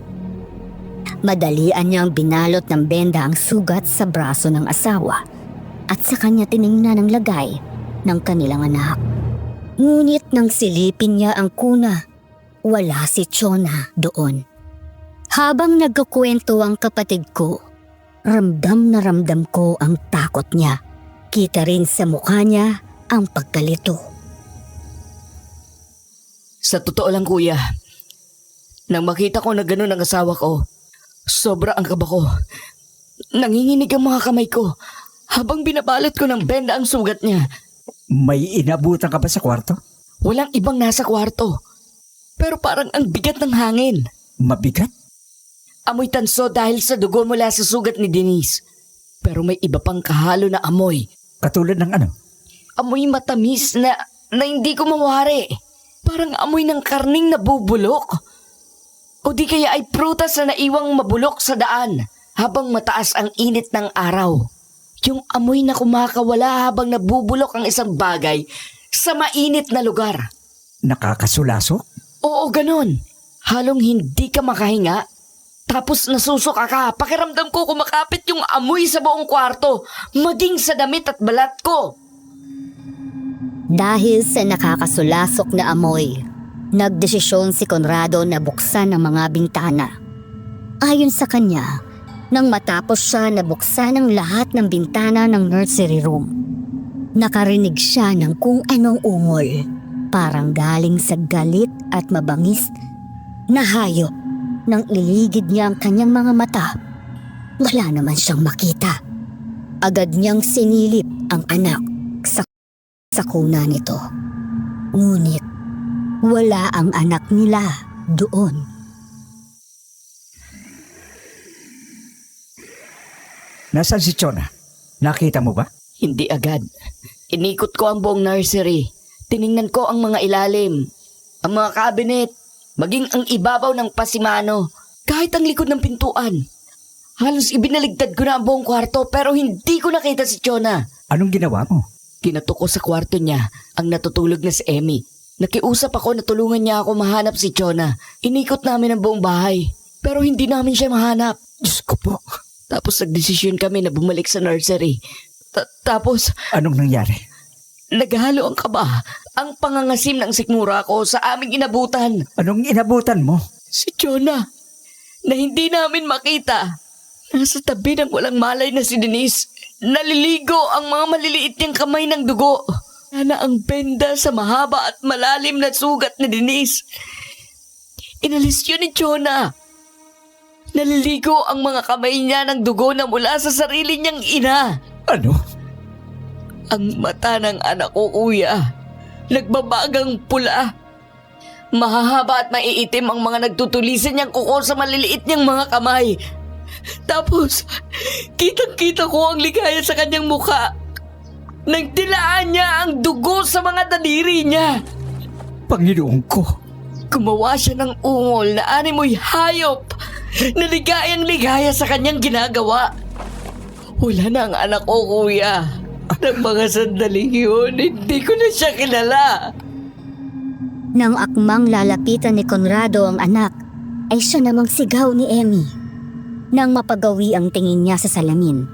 Madalian niyang binalot ng benda ang sugat sa braso ng asawa at sa kanya tiningnan ang lagay ng kanilang anak. Ngunit nang silipin niya ang kuna, wala si Chona doon. Habang nagkukwento ang kapatid ko, ramdam na ramdam ko ang takot niya. Kita rin sa mukha niya ang pagkalito. Sa totoo lang, kuya, nang makita ko na gano'n ang asawa ko, sobra ang kaba ko. Nanginginig ang mga kamay ko habang binabalot ko ng benda ang sugat niya. May inabutan ka ba sa kwarto? Walang ibang nasa kwarto. Pero parang ang bigat ng hangin. Mabigat? Amoy tanso dahil sa dugo mula sa sugat ni Denise. Pero may iba pang kahalo na amoy. Katulad ng ano? Amoy matamis na hindi ko mawari. Parang amoy ng karning nabubulok. O di kaya ay prutas na naiwang mabulok sa daan habang mataas ang init ng araw. Yung amoy na kumakawala habang nabubulok ang isang bagay sa mainit na lugar. Nakakasulasok? Oo, ganon. Halong hindi ka makahinga. Tapos nasusuka ka. Pakiramdam ko kumakapit yung amoy sa buong kwarto, maging sa damit at balat ko. Dahil sa nakakasulasok na amoy, nagdesisyon si Conrado na buksan ang mga bintana. Ayon sa kanya, nang matapos siya na buksan ang lahat ng bintana ng nursery room, nakarinig siya ng kung anong ungol, parang galing sa galit at mabangis na hayop. Nang iligid niya ang kanyang mga mata, wala naman siyang makita. Agad niyang sinilip ang anak sa kuna nito. Ngunit wala ang anak nila doon. Nasaan si Chona? Nakita mo ba? Hindi agad. Inikot ko ang buong nursery. Tiningnan ko ang mga ilalim, ang mga cabinet, maging ang ibabaw ng pasimano, kahit ang likod ng pintuan. Halos ibinaligtad ko na ang buong kwarto pero hindi ko nakita si Chona. Anong ginawa mo? Kinatok ko sa kwarto niya ang natutulog na si Emmy. Nakiusap ako na tulungan niya ako mahanap si Chona. Inikot namin ang buong bahay pero hindi namin siya mahanap. Diyos ko po. Tapos nagdesisyon kami na bumalik sa nursery. Tapos Anong nangyari? naghalo ang kaba, ang pangangasim ng sikmura ko sa aming inabutan. Anong inabutan mo? Si Chona, na hindi namin makita. Nasa tabi ng walang malay na si Denise. Naliligo ang mga maliliit niyang kamay ng dugo. Sana ang benda sa mahaba at malalim na sugat ni Denise. Inalis yun ni Chona. Naliligo ang mga kamay niya ng dugo na mula sa sarili niyang ina. Ano? Ang mata ng anak ko, kuya, nagbabagang pula. Mahahaba at maiitim ang mga nagtutulisan niyang kuko sa maliliit niyang mga kamay. Tapos, kitang-kita ko ang ligaya sa kanyang mukha. Nagdilaan niya ang dugo sa mga daliri niya. Panginoon ko. Gumawa siya ng ungol na animoy hayop na ligayang-ligaya sa kanyang ginagawa. Wala na ang anak ko, kuya. Ng mga sandaling yun, hindi ko na siya kilala. Nang akmang lalapitan ni Conrado ang anak, ay siya namang sigaw ni Emmy. Nang mapagawi ang tingin niya sa salamin,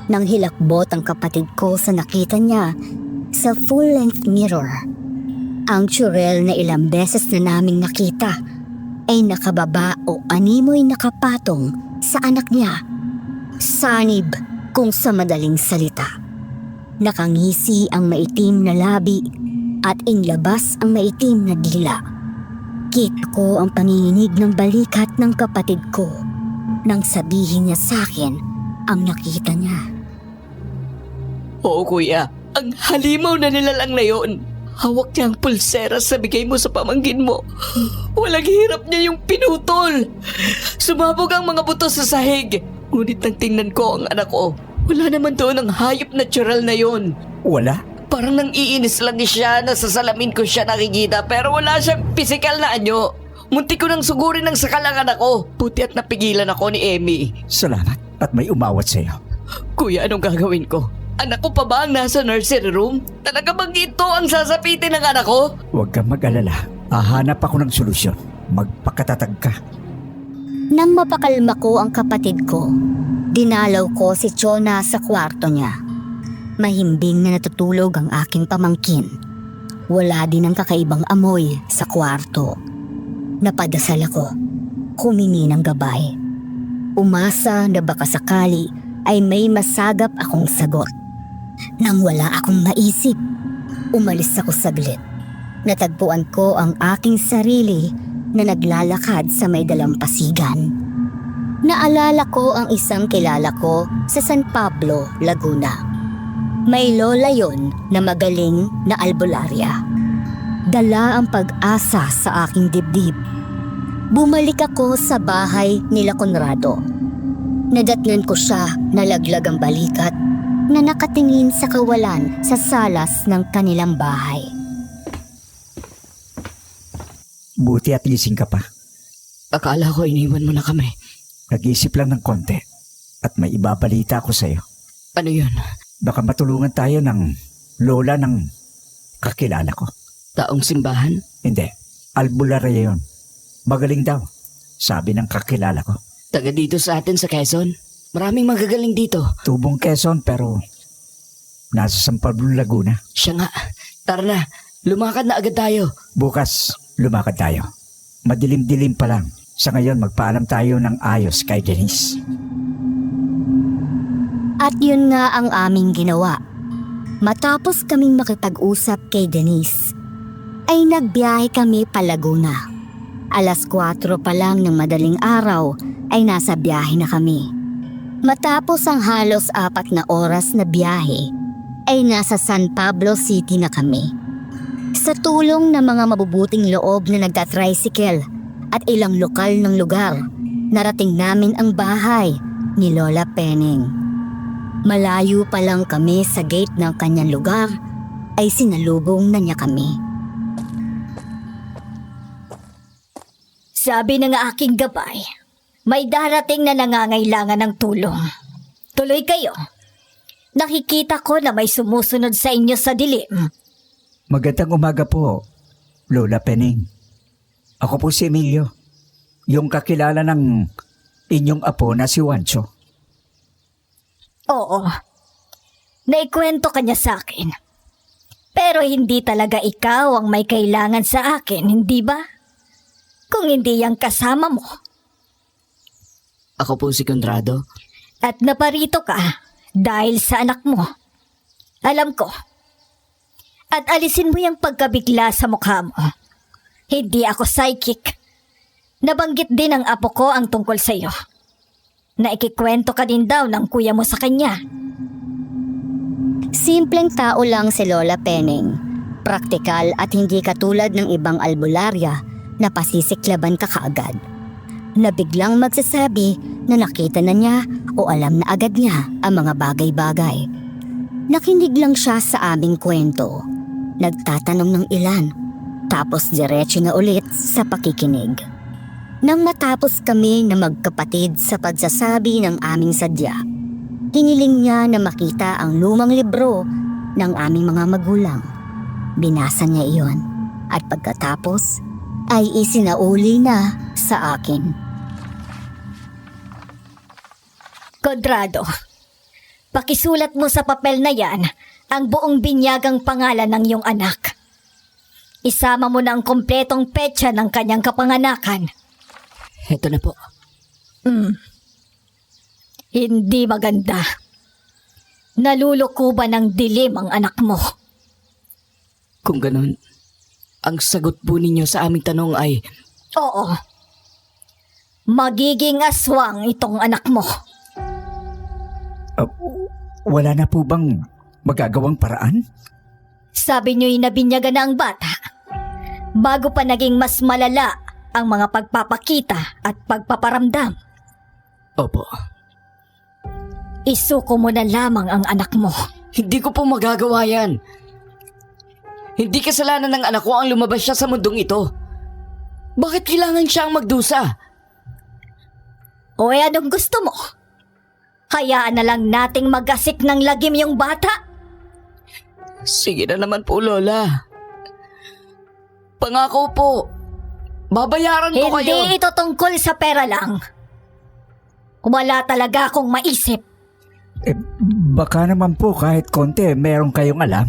nang hilakbot ang kapatid ko sa nakita niya sa full-length mirror. Ang tsurel na ilang beses na naming nakita ay nakababa o animoy nakapatong sa anak niya. Sanib kung sa madaling salita. Nakangisi ang maitim na labi at inlabas ang maitim na dila. Kita ko ang panginginig ng balikat ng kapatid ko nang sabihin niya sa akin ang nakita niya. Oo, kuya. Ang halimaw na nilalang na yun. Hawak niya ang pulsera sa bigay mo sa pamangkin mo. Walang hirap niya yung pinutol. Sumabog ang mga buto sa sahig. Ngunit nang tingnan ko ang anak ko, wala naman doon ang hayop natural na yon. Wala? Parang nang iinis lang siya na sa salamin ko siya nakikita pero wala siyang pisikal na anyo. Muntik ko nang sugurin ng sakalangan ako. Buti at napigilan ako ni Emmy. Salamat at may umawat sa'yo. Kuya, anong gagawin ko? Anak ko pa ba ang nasa nursery room? Talaga bang ito ang sasapitin ng anak ko? Huwag kang mag-alala. Hahanap ako ng solusyon. Magpakatatag ka. Nang mapakalma ko ang kapatid ko, dinalaw ko si Chona sa kwarto niya. Mahimbing na natutulog ang aking pamangkin. Wala din ang kakaibang amoy sa kwarto. Napadasal ako, humingi ng gabay. Umasa na baka sakali ay may masagap akong sagot. Nang wala akong maisip, umalis ako saglit. Natagpuan ko ang aking sarili na naglalakad sa may dalampasigan. Naalala ko ang isang kilala ko sa San Pablo, Laguna. May lola yon na magaling na albularya. Dala ang pag-asa sa aking dibdib. Bumalik ako sa bahay nila Conrado. Nadatnan ko siya na laglag ang balikat na nakatingin sa kawalan sa salas ng kanilang bahay. Buti at gising ka pa. Akala ko iniwan mo na kami. Nag-iisip lang ng konti at may ibabalita ako sa'yo. Ano yun? Baka matulungan tayo ng lola ng kakilala ko. Taong simbahan? Hindi, albularya yun. Magaling daw, sabi ng kakilala ko. Taga dito sa atin sa Quezon? Maraming magagaling dito. Tubong Quezon pero nasa San Pablo, Laguna. Siya nga. Tara na. Lumakad na agad tayo. Bukas, lumakad tayo. Madilim-dilim pa lang. Sa ngayon, magpaalam tayo ng ayos kay Denise. At yun nga ang aming ginawa. Matapos kaming makipag-usap kay Denise, ay nagbiyahe kami pa Laguna. 4:00 pa lang ng madaling araw ay nasa biyahe na kami. Matapos ang halos 4 na oras na biyahe, ay nasa San Pablo City na kami. Sa tulong ng mga mabubuting loob na nagtatricycle at ilang lokal ng lugar, narating namin ang bahay ni Lola Peneng. Malayo pa lang kami sa gate ng kanyang lugar ay sinalubong na niya kami. Sabi ng aking gabay, may darating na nangangailangan ng tulong. Tuloy kayo. Nakikita ko na may sumusunod sa inyo sa dilim. Magandang umaga po, Lola Penning. Ako po si Emilio, yung kakilala ng inyong apo na si Wancho. Oo. Naikwento ka niya sa akin. Pero hindi talaga ikaw ang may kailangan sa akin, hindi ba? Kung hindi yung kasama mo. Ako po si Conrado. At naparito ka dahil sa anak mo. Alam ko. At alisin mo yung pagkabigla sa mukha mo. Hindi ako psychic. Nabanggit din ng apo ko ang tungkol sa iyo. Naikikwento ka din daw ng kuya mo sa kanya. Simpleng tao lang si Lola Penning. Praktikal at hindi katulad ng ibang albularya na pasisiklaban ka kaagad. Na biglang magsasabi na nakita na niya o alam na agad niya ang mga bagay-bagay. Nakinig lang siya sa aming kwento. Nagtatanong ng ilan, tapos diretso na ulit sa pakikinig. Nang matapos kami na magkapatid sa pagsasabi ng aming sadya, hiniling niya na makita ang lumang libro ng aming mga magulang. Binasa niya iyon at pagkatapos ay isinauli na sa akin. Conrado, pakisulat mo sa papel na yan ang buong binyagang pangalan ng iyong anak. Isama mo na ang kompletong petsa ng kanyang kapanganakan. Heto na po. Hindi maganda. Naluluko ba ng dilim ang anak mo? Kung ganun, ang sagot po ninyo sa aming tanong ay, Oo. Magiging aswang itong anak mo. Wala na po bang magagawang paraan? Sabi niyo'y nabinyagan na ang bata. Bago pa naging mas malala ang mga pagpapakita at pagpaparamdam. opo, Isuko mo na lamang ang anak mo. hindi ko po magagawa yan. Hindi kasalanan ng anak ko ang lumabas siya sa mundong ito. Bakit kailangan siya ang magdusa? O anong gusto mo? Hayaan na lang nating magasik ng lagim yung bata? Sige na naman po, Lola. Pangako po, babayaran ko kayo. Hindi ito tungkol sa pera lang. Wala talaga akong maisip. Baka naman po kahit konti meron kayong alam.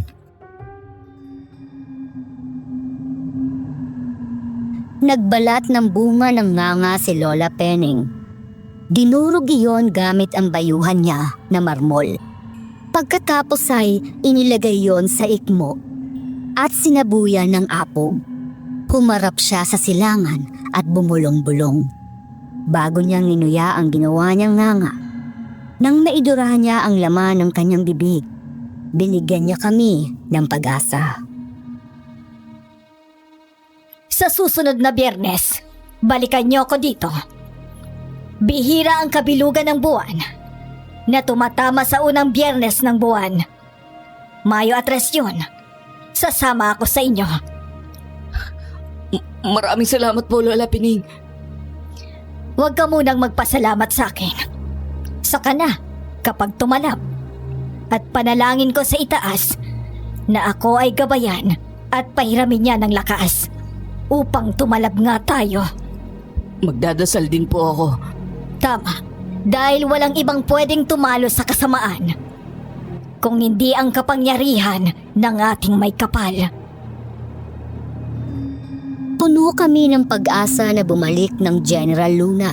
Nagbalat ng bunga ng nganga si Lola Penning. Dinurog iyon gamit ang bayuhan niya na marmol. Pagkatapos ay inilagay yon sa ikmo at sinabuyan ng apog. Humarap siya sa silangan at bumulong-bulong. Bago niyang inuya ang ginawa niyang nganga, nang maidura niya ang laman ng kanyang bibig, binigyan niya kami ng pag-asa. Sa susunod na Biyernes, balikan niyo ako dito. Bihira ang kabilugan ng buwan na tumatama sa unang Biyernes ng buwan. Mayo at Tres yun. Sasama ako sa inyo. Maraming salamat po, Lola Pining. Huwag ka munang magpasalamat sa akin. Saka na kapag tumalab. At panalangin ko sa itaas na ako ay gabayan at pahiramin niya ng lakas upang tumalab nga tayo. Magdadasal din po ako. Tama, dahil walang ibang pwedeng tumalo sa kasamaan kung hindi ang kapangyarihan ng ating may kapal. Puno kami ng pag-asa na bumalik ng General Luna.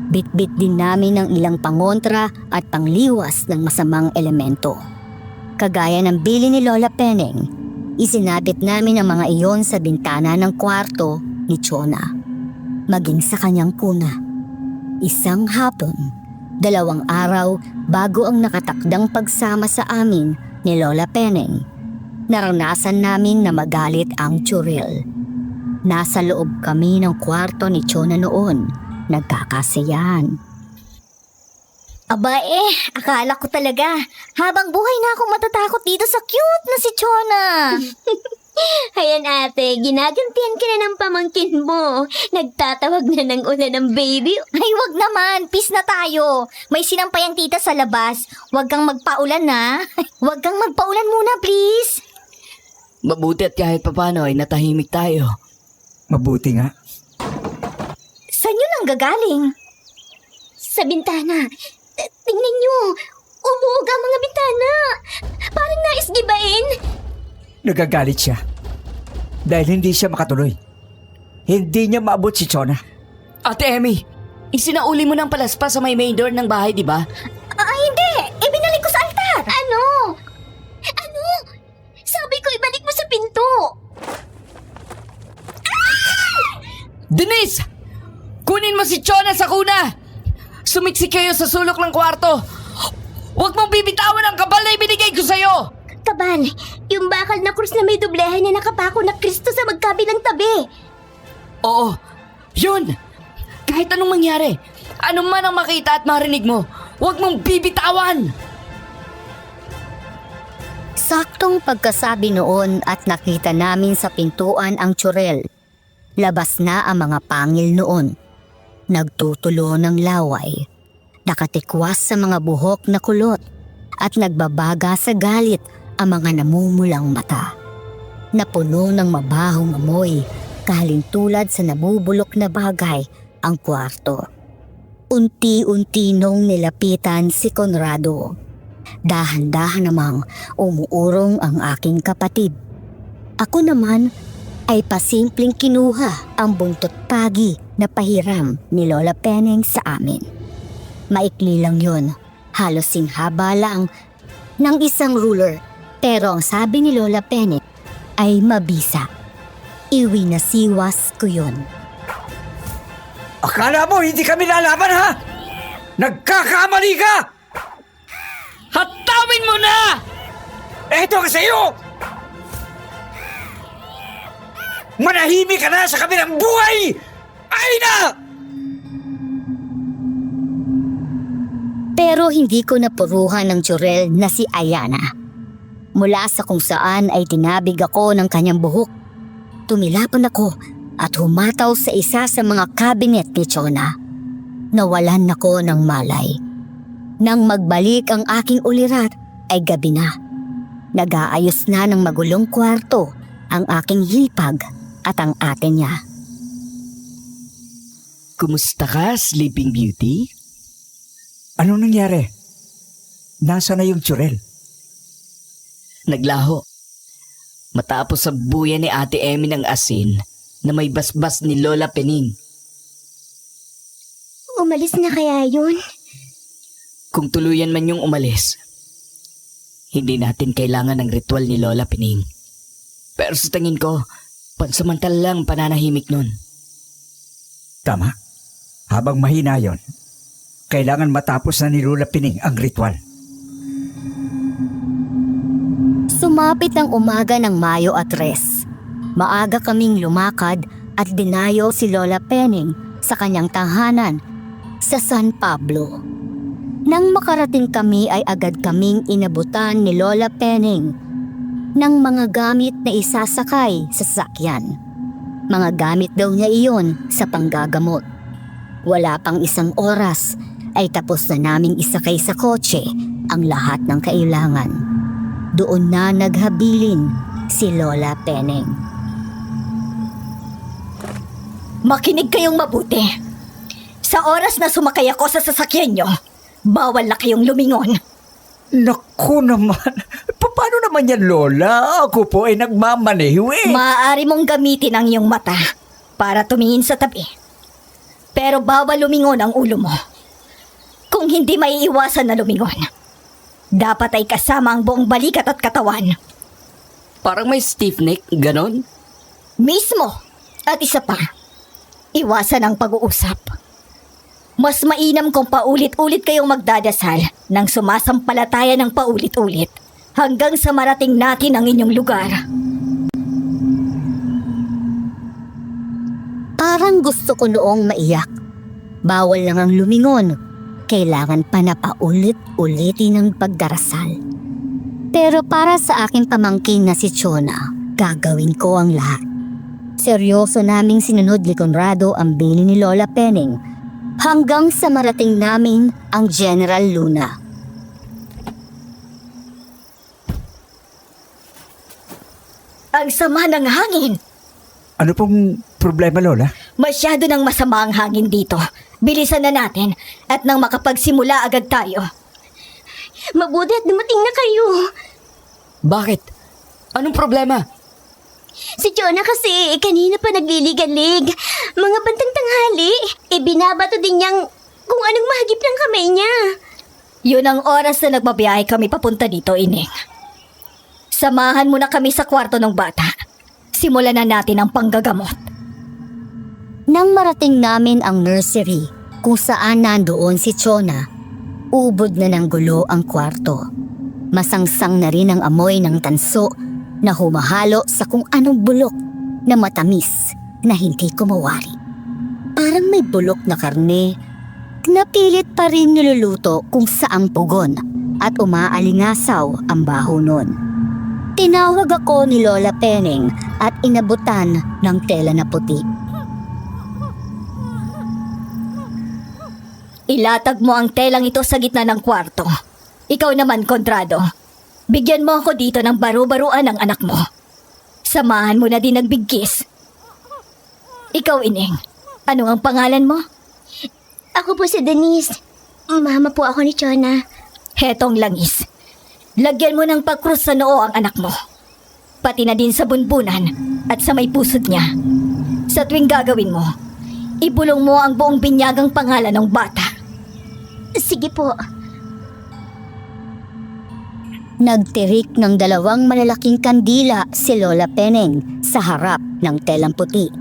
Bit-bit din namin ng ilang pangontra at pangliwas ng masamang elemento. Kagaya ng bili ni Lola Penning, isinabit namin ang mga iyon sa bintana ng kwarto ni Chona. Maging sa kanyang kuna. Isang hapon, 2 araw bago ang nakatakdang pagsama sa amin ni Lola Penning, naranasan namin na magalit ang Churil. Nasa loob kami ng kwarto ni Chona noon, nagkakasiyahan. Aba akala ko talaga, habang buhay na akong matatakot dito sa cute na si Chona. Ayan ate, ginagantihan ka na ng pamangkin mo. Nagtatawag na ng ulan ng baby. Ay wag naman, peace na tayo. May sinampayang tita sa labas. Wag kang magpaulan na. Wag kang magpaulan muna please. Mabuti at kahit papano ay natahimik tayo. Mabuti nga. Saan yun ang gagaling? Sa bintana. Tingnan nyo, umuuga ang mga bintana. Parang nais gibain. Nagagalit siya. Dahil hindi siya makatuloy. Hindi niya maabot si Chona. Ate Emmy, isinauli mo ng palaspas sa may main door ng bahay, di ba? Hindi. Ibinalik ko sa altar. Ano? Sabi ko ibalik mo sa pinto. Denise! Kunin mo si Chona sa kuna! Sumiksik kayo sa sulok ng kwarto! Huwag mong bibitawan ang kabal na ibinigay ko sa'yo! Kabal, yung bakal na krus na may doblehan na nakapako na Kristo sa magkabilang tabi. Oo, yun! Kahit anong mangyari, anong man ang makita at marinig mo, huwag mong bibitawan! Saktong pagkasabi noon at nakita namin sa pintuan ang tsurel. Labas na ang mga pangil noon. Nagtutulo ng laway. Nakatikwas sa mga buhok na kulot at nagbabaga sa galit ang mga namumulang mata. Napuno ng mabahong amoy, kahalintulad sa nabubulok na bagay ang kwarto. Unti-unti nung nilapitan si Conrado. Dahan-dahan namang umuurong ang aking kapatid. Ako naman ay pasimpleng kinuha ang buntot pagi na pahiram ni Lola Peneng sa amin. Maikli lang yun, halos singhaba lang ng isang ruler. Pero ang sabi ni Lola Peneng ay mabisa. Iwinasiwas ko yun. Akala mo hindi kami lalaban ha? Nagkakamali ka! Hatawin mo na! Eto ka sa'yo! Manahimik ka na sa kabilang buhay! Ay na! Pero hindi ko napuruhan ng tsurel na si Ayana. Mula sa kung saan ay tinabig ako ng kanyang buhok. Tumilapan ako at humataw sa isa sa mga kabinet ni Chona. Nawalan ako ng malay. Nang magbalik ang aking ulirat ay gabi na. Nag-aayos na ng magulong kwarto ang aking hipag at ang ate niya. Kumusta ka, Sleeping Beauty? Anong nangyari? Nasaan na yung tsurel? Naglaho. Matapos sa buya ni Ate Emmy ng asin na may basbas ni Lola Pening. Umalis na kaya yun? Kung tuluyan man yung umalis, hindi natin kailangan ng ritual ni Lola Pening. Pero sa tingin ko, pansamantala lang pananahimik nun. Tama. Habang mahina yon, kailangan matapos na ni Lola Pining ang ritual. Sumapit ang umaga ng Mayo at 3. Maaga kaming lumakad at dinayo si Lola Penning sa kanyang tahanan sa San Pablo. Nang makarating kami ay agad kaming inabutan ni Lola Penning ng mga gamit na isasakay sa sasakyan. Mga gamit daw niya iyon sa panggagamot. Wala pang isang oras ay tapos na naming isakay sa kotse ang lahat ng kailangan. Doon na naghabilin si Lola Peneng. Makinig kayong mabuti. Sa oras na sumakay ako sa sasakyan nyo, bawal na kayong lumingon. Naku naman, paano naman yan Lola? Ako po ay nagmamaneho eh. Maaari mong gamitin ang iyong mata para tumingin sa tabi. Pero bawal lumingon ang ulo mo. Kung hindi maiiwasan na lumingon, dapat ay kasama ang buong balikat at katawan. Parang may stiff neck, ganon? Mismo. At isa pa, iwasan ang pag-uusap. Mas mainam kung paulit-ulit kayong magdadasal nang sumasampalataya ng paulit-ulit hanggang sa marating natin ang inyong lugar. Parang gusto ko noong maiyak. Bawal lang ang lumingon. kailangan pa na paulit-ulitin ng pagdarasal. Pero para sa aking pamangkin na si Chona, gagawin ko ang lahat. Seryoso naming sinunod ni Conrado ang bili ni Lola Penning hanggang sa marating namin ang General Luna. Ang sama ng hangin. Ano pong problema, Lola? Masyado nang masama ang hangin dito. Bilisan na natin at nang makapagsimula agad tayo. Mabuti at dumating na kayo. Bakit? Anong problema? Si Jonah kasi kanina pa nagliligalig. Mga bantang tanghali, binabato din niyang kung anong mahagip ng kamay niya. Yun ang oras na nagbabiyahe kami papunta dito, Ining. Samahan mo na kami sa kwarto ng bata. Simulan na natin ang panggagamot. Nang marating namin ang nursery kung saan nandoon si Chona, ubod na ng gulo ang kwarto. Masangsang na rin ang amoy ng tanso na humahalo sa kung anong bulok na matamis na hindi ko mawari. Parang may bulok na karne na pilit pa rin niluluto kung saang pugon at umaalingasaw ang baho nun. Tinawag ako ni Lola Penning at inabutan ng tela na puti. Ilatag mo ang telang ito sa gitna ng kwarto. Ikaw naman, Conrado. Bigyan mo ako dito ng baru-baruan ng anak mo. Samahan mo na din nagbigkis. Ikaw, Ining. Ano ang pangalan mo? Ako po si Denise. Mama po ako ni Chona. Hetong langis. Lagyan mo ng pakrus sa noo ang anak mo. Pati na din sa bunbunan at sa may pusod niya. Sa tuwing gagawin mo, ibulong mo ang buong binyagang pangalan ng bata. Sige po. Nagtirik ng 2 malalaking kandila si Lola Penning sa harap ng telang puti.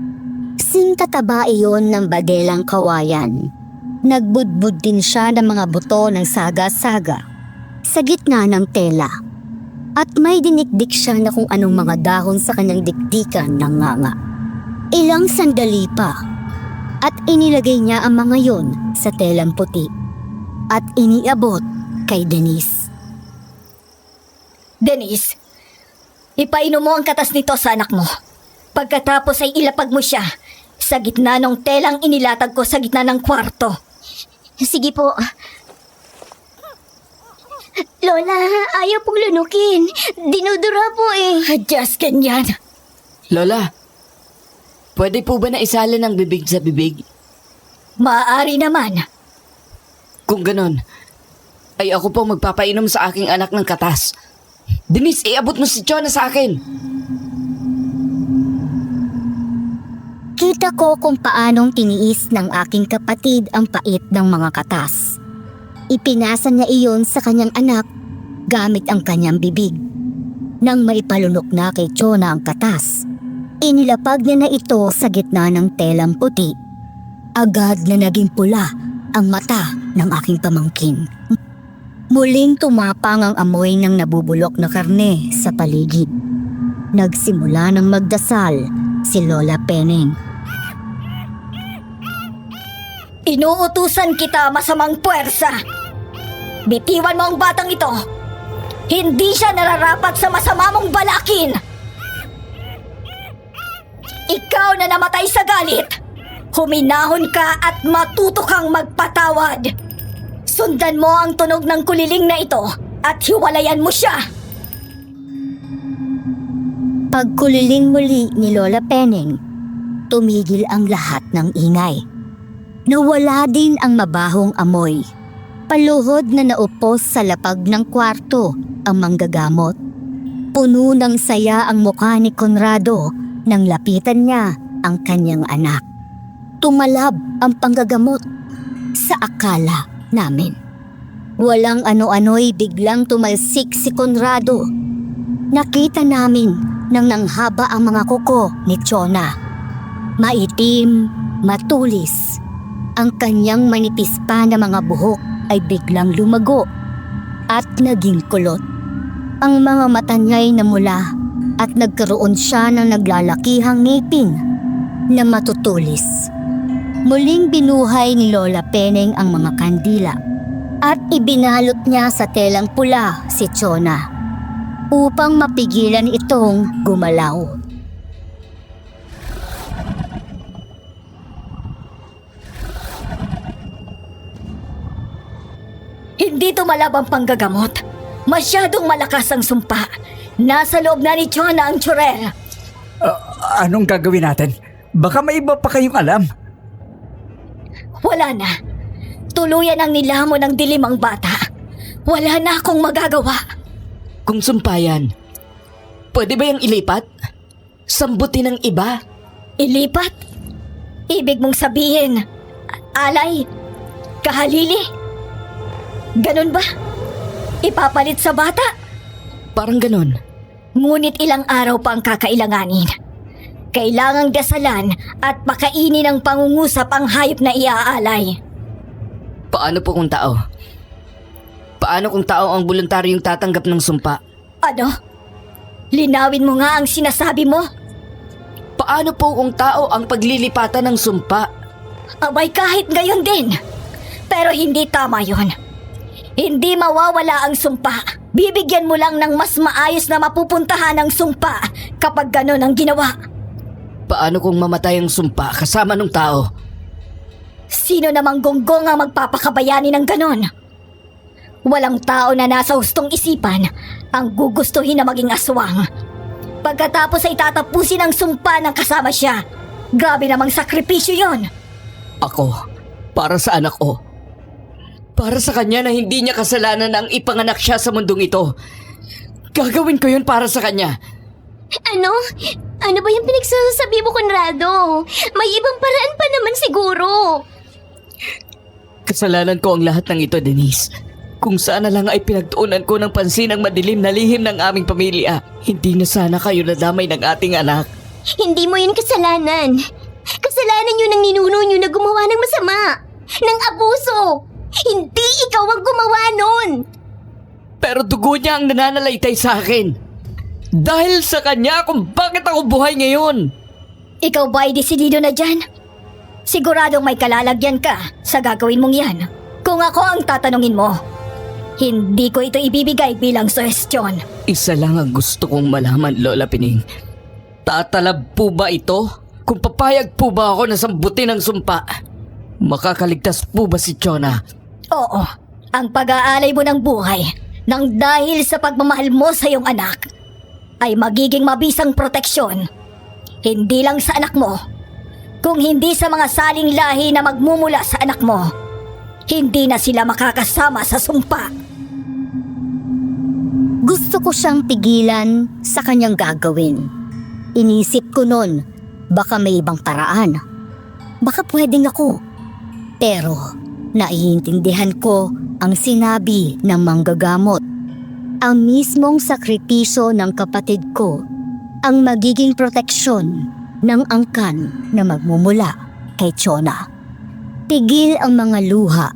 Singkataba iyon ng badelang kawayan. Nagbudbud din siya ng mga buto ng saga-saga sa gitna ng tela. At may dinikdik siya na kung anong mga dahon sa kanyang dikdikan ng nganga. Ilang sandali pa at inilagay niya ang mga yon sa telang puti at iniabot kay Denise. Denise, ipainom mo ang katas nito sa anak mo. Pagkatapos ay ilapag mo siya sa gitna ng telang inilatag ko sa gitna ng kwarto. Sige po. Lola, ayaw pong lunukin. Dinudura po eh. Just ganyan. Lola, pwede po ba na isalin ang bibig sa bibig? Maaari naman. Kung ganon, ay ako po magpapainom sa aking anak ng katas. Denise, iabot mo si Chona sa akin. Kita ko kung paanong tiniis ng aking kapatid ang pait ng mga katas. Ipinasa niya iyon sa kanyang anak gamit ang kanyang bibig. Nang maipalunok na kay Chona ang katas, inilapag niya na ito sa gitna ng telang puti. Agad na naging pula ang mata ng aking pamangkin. Muling tumapang ang amoy ng nabubulok na karne sa paligid. Nagsimula ng magdasal si Lola Penning. Inuutusan kita, masamang puwersa. Bitiwan mo ang batang ito. Hindi siya nararapat sa masama mong balakin. Ikaw na namatay sa galit. Huminahon ka at matuto kang magpatawad. Sundan mo ang tunog ng kuliling na ito at hiwalayan mo siya. Pagkuliling muli ni Lola Penning, tumigil ang lahat ng ingay. Nawala din ang mabahong amoy. Paluhod na naupo sa lapag ng kwarto ang manggagamot. Puno ng saya ang mukha ni Conrado nang lapitan niya ang kanyang anak. Tumalab ang panggagamot sa akala namin. Walang ano-ano'y biglang tumalsik si Conrado. Nakita namin nang nanghaba ang mga kuko ni Chona. Maitim, matulis. Ang kanyang manipis pa na mga buhok ay biglang lumago at naging kulot. Ang mga mata niya'y namula at nagkaroon siya ng naglalakihang ngipin na matutulis. Muling binuhay ni Lola Penning ang mga kandila at ibinalot niya sa telang pula si Chona upang mapigilan itong gumalaw. Hindi tumalab ang panggagamot. Masyadong malakas ang sumpa. Nasa loob na ni Chona ang tsurel. Anong gagawin natin? Baka may iba pa kayong alam. Wala na. Tuluyan ang nilamon ng dilim ang bata. Wala na akong magagawa. Kung sumpayan, pwede ba yung ilipat? Sambutin ng iba? Ilipat? Ibig mong sabihin, alay, kahalili? Ganun ba? Ipapalit sa bata? Parang ganon. Ngunit ilang araw pa ang kakailanganin. Kailangang dasalan at pakainin ng pangungusap ang hayop na iaalay. Paano po kung tao? Paano kung tao ang voluntaryong tatanggap ng sumpa? Ano? Linawin mo nga ang sinasabi mo. Paano po kung tao ang paglilipatan ng sumpa? Abay kahit gayon din. Pero hindi tama yon. Hindi mawawala ang sumpa. Bibigyan mo lang ng mas maayos na mapupuntahan ang sumpa kapag ganon ang ginawa. Paano kung mamatay ang sumpa kasama ng tao? Sino namang gonggong ang magpapakabayani ng ganon? Walang tao na nasa hustong isipan ang gugustuhin na maging aswang. Pagkatapos ay tatapusin ang sumpa ng kasama siya. Grabe namang sakripisyo yon. Ako, para sa anak ko. Para sa kanya na hindi niya kasalanan ang ipanganak siya sa mundong ito. Gagawin ko yun para sa kanya. Ano? Ano ba yung pinagsasabi mo, Conrado? May ibang paraan pa naman siguro. Kasalanan ko ang lahat ng ito, Denise. Kung sana lang ay pinagtuunan ko ng pansin ang madilim na lihim ng aming pamilya, hindi na sana kayo nadamay ng ating anak. Hindi mo yun kasalanan. Kasalanan yun ng ninuno nyo na gumawa ng masama. Ng abuso. Hindi ikaw ang gumawa nun. Pero dugo niya ang nananalaytay sa akin. Dahil sa kanya kung bakit ako buhay ngayon. Ikaw ba ay desidido na dyan? Siguradong may kalalagyan ka sa gagawin mong yan. Kung ako ang tatanungin mo, hindi ko ito ibibigay bilang suhestyon. Isa lang ang gusto kong malaman, Lola Pining. Tatalab po ba ito? Kung papayag po ba ako na sambutin ng sumpa? Makakaligtas po ba si Chona? Oo, ang pag-aalay mo ng buhay nang dahil sa pagmamahal mo sa iyong anak ay magiging mabisang proteksyon. Hindi lang sa anak mo, kung hindi sa mga saling lahi na magmumula sa anak mo. Hindi na sila makakasama sa sumpa. Gusto ko siyang pigilan sa kanyang gagawin. Inisip ko nun, baka may ibang paraan. Baka pwedeng ako. Pero naiintindihan ko ang sinabi ng manggagamot. Ang mismong sakripisyo ng kapatid ko ang magiging proteksyon ng angkan na magmumula kay Chona. Tigil ang mga luha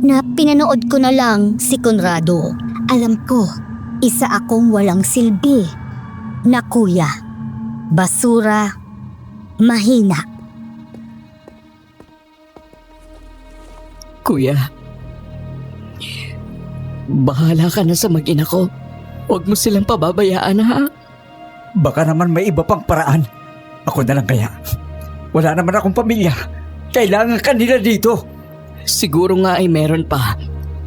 na pinanood ko na lang si Conrado. Alam ko, isa akong walang silbi na kuya. Basura, mahina. Kuya, bahala ka na sa mag-ina ko. Huwag mo silang pababayaan, ha? Baka naman may iba pang paraan. Ako na lang kaya. Wala naman akong pamilya. Kailangan ka nila dito. Siguro nga ay meron pa.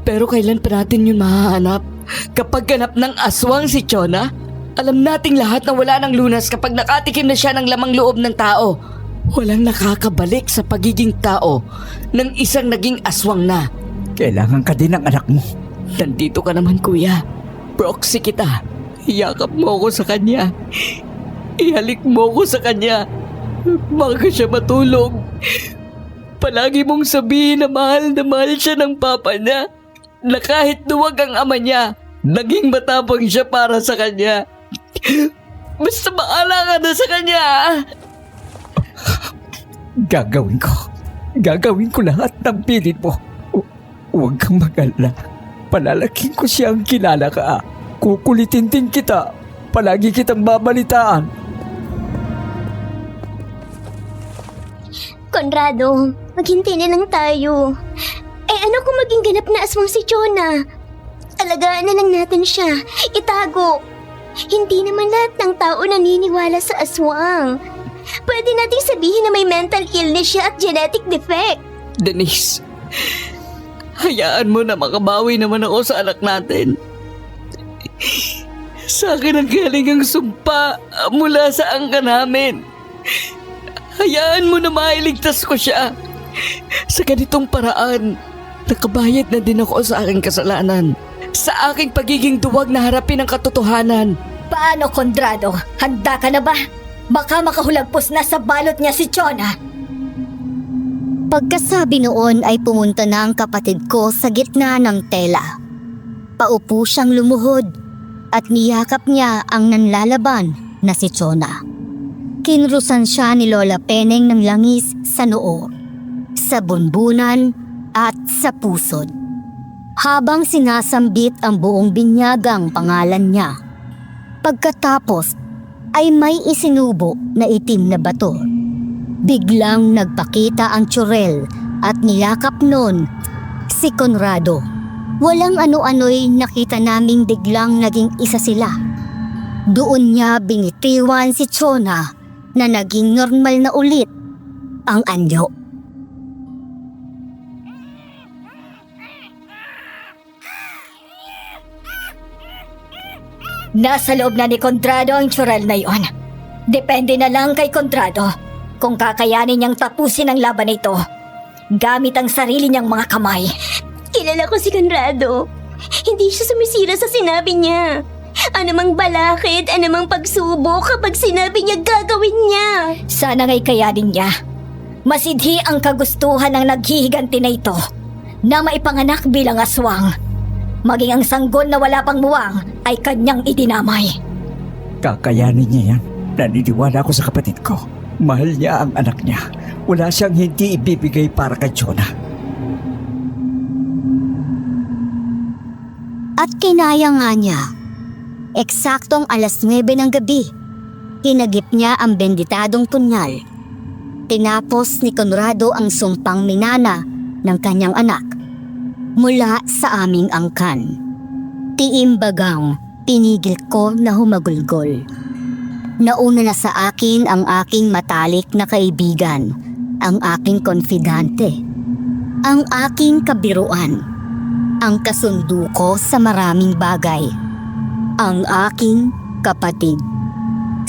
Pero kailan pa natin yun mahahanap? Kapag ganap ng aswang si Chona, alam nating lahat na wala ng lunas kapag nakatikim na siya ng lamang loob ng tao. Walang nakakabalik sa pagiging tao ng isang naging aswang na. Kailangan ka din ng anak mo. Nandito ka naman, kuya. Proxy kita. Iyakap mo ako sa kanya. Ihalik mo ako sa kanya. Baka siya matulog. Palagi mong sabihin na mahal siya ng papa niya. Na kahit duwag ang ama niya, naging matapang siya para sa kanya. Basta baala ka na sa kanya. Gagawin ko. Gagawin ko lahat ng pilit mo. Huwag kang mag-alala. Palalaking ko siyang kilala ka. Kukulitin din kita. Palagi kitang babalitaan. Conrado, maghintay na lang tayo. Eh ano kung maging ganap na aswang si Chona? Alagaan na lang natin siya. Itago. Hindi naman lahat ng tao naniniwala sa aswang. Pwede nating sabihin na may mental illness siya at genetic defect. Denise, hayaan mo na makabawi naman ako sa anak natin. Sa akin ang galing ang sumpa mula sa angka namin. Hayaan mo na mailigtas ko siya. Sa ganitong paraan, nakabayad na din ako sa aking kasalanan. Sa aking pagiging duwag na harapin ang katotohanan. Paano, Condrado? Handa ka na ba? Baka makahulagpos na sa balot niya si Chona. Pagkasabi noon ay pumunta na ang kapatid ko sa gitna ng tela. Paupo siyang lumuhod at niyakap niya ang nanlalaban na si Chona. Kinrusan siya ni Lola Peneng ng langis sa noo, sa bunbunan at sa pusod. Habang sinasambit ang buong binyagang pangalan niya. Pagkatapos ay may isinubo na itim na bato. Biglang nagpakita ang tsurel at niyakap nun si Conrado. Walang ano-ano'y nakita naming biglang naging isa sila. Doon niya binitiwan si Chona na naging normal na ulit ang anyo. Nasa loob na ni Condrado ang tsurel na yon. Depende na lang kay Condrado kung kakayanin niyang tapusin ang laban na ito gamit ang sarili niyang mga kamay. Kilala ko si Conrado. Hindi siya sumisira sa sinabi niya. Anumang balakid, anumang pagsubok kapag sinabi niya gagawin niya. Sana nga'y kayanin niya. Masidhi ang kagustuhan ng naghihiganti na ito na maipanganak bilang aswang. Maging ang sanggol na wala pang muwang ay kanyang idinamay. Kakayanin niya yan. Naniniwala ako sa kapatid ko. Mahal niya ang anak niya. Wala siyang hindi ibibigay para kay Chona. At kinaya nga niya. Eksaktong 9:00 ng gabi, hinagip niya ang benditadong punyal. Tinapos ni Conrado ang sumpang minana ng kanyang anak mula sa aming angkan. Tiimbagang tinigil ko na humagulgol. Nauna na sa akin ang aking matalik na kaibigan, ang aking konfidante, ang aking kabiruan, ang kasundo ko sa maraming bagay, ang aking kapatid.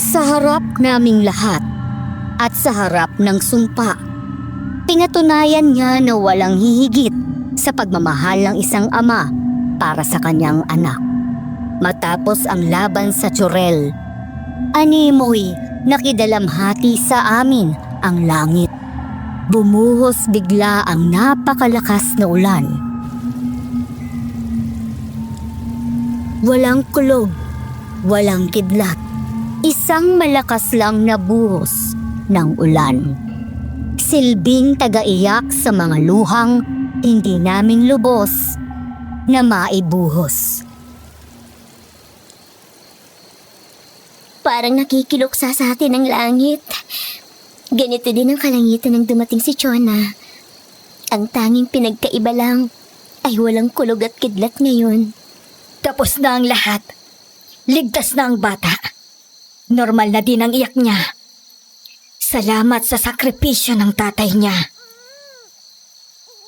Sa harap naming lahat at sa harap ng sumpa, pinatunayan niya na walang hihigit sa pagmamahal ng isang ama para sa kanyang anak. Matapos ang laban sa tsurel, animoy nakidalamhati sa amin ang langit. Bumuhos bigla ang napakalakas na ulan. Walang kulog, walang kidlat. Isang malakas lang na buhos ng ulan. Silbing tagaiyak sa mga luhang hindi namin lubos na maibuhos. Parang nakikiluksa sa atin ang langit. Ganito din ang kalangitan ng dumating si Chona. Ang tanging pinagkaiba lang ay walang kulog at kidlat ngayon. Tapos na ang lahat. Ligtas na ang bata. Normal na din ang iyak niya. Salamat sa sakripisyo ng tatay niya.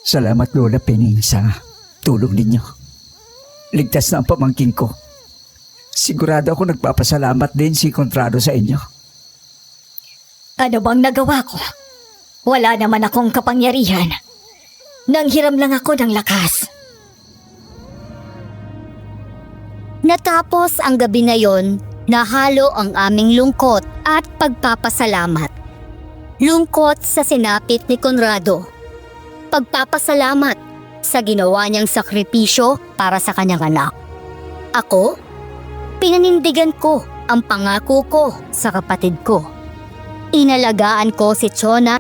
Salamat Lola Penning sa tulong ninyo. Ligtas na ang pamangkin ko. Sigurado ako nagpapasalamat din si Conrado sa inyo. Ano bang nagawa ko? Wala naman akong kapangyarihan. Nanghiram lang ako ng lakas. Natapos ang gabi na yon, nahalo ang aming lungkot at pagpapasalamat. Lungkot sa sinapit ni Conrado. Pagpapasalamat sa ginawa niyang sakripisyo para sa kanyang anak. Ako, pinanindigan ko ang pangako ko sa kapatid ko. Inalagaan ko si Chona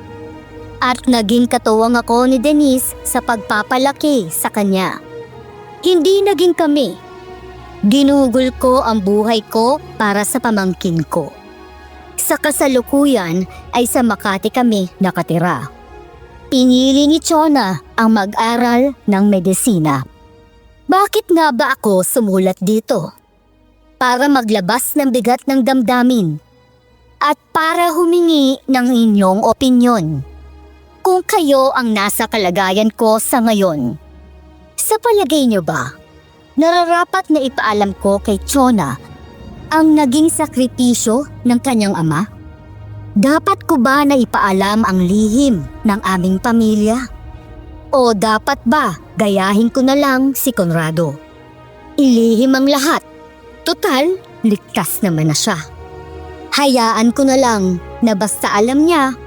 at naging katuwang ako ni Denise sa pagpapalaki sa kanya. Hindi naging kami. Ginugol ko ang buhay ko para sa pamangkin ko. Sa kasalukuyan ay sa Makati kami nakatira. Pinili ni Chona ang mag-aral ng medisina. Bakit nga ba ako sumulat dito? Para maglabas ng bigat ng damdamin at para humingi ng inyong opinyon. Kung kayo ang nasa kalagayan ko sa ngayon, sa palagay niyo ba, nararapat na ipaalam ko kay Chona ang naging sakripisyo ng kanyang ama? Dapat ko ba na ipaalam ang lihim ng aming pamilya? O dapat ba gayahin ko na lang si Conrado? Ilihim ang lahat. Total, ligtas naman na siya. Hayaan ko na lang na basta alam niya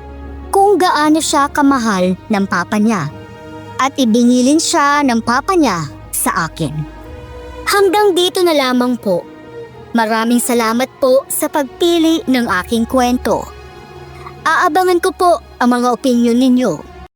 kung gaano siya kamahal ng papa niya at ibinilin siya ng papa niya sa akin. Hanggang dito na lamang po. Maraming salamat po sa pagpili ng aking kwento. Aabangan ko po ang mga opinyon ninyo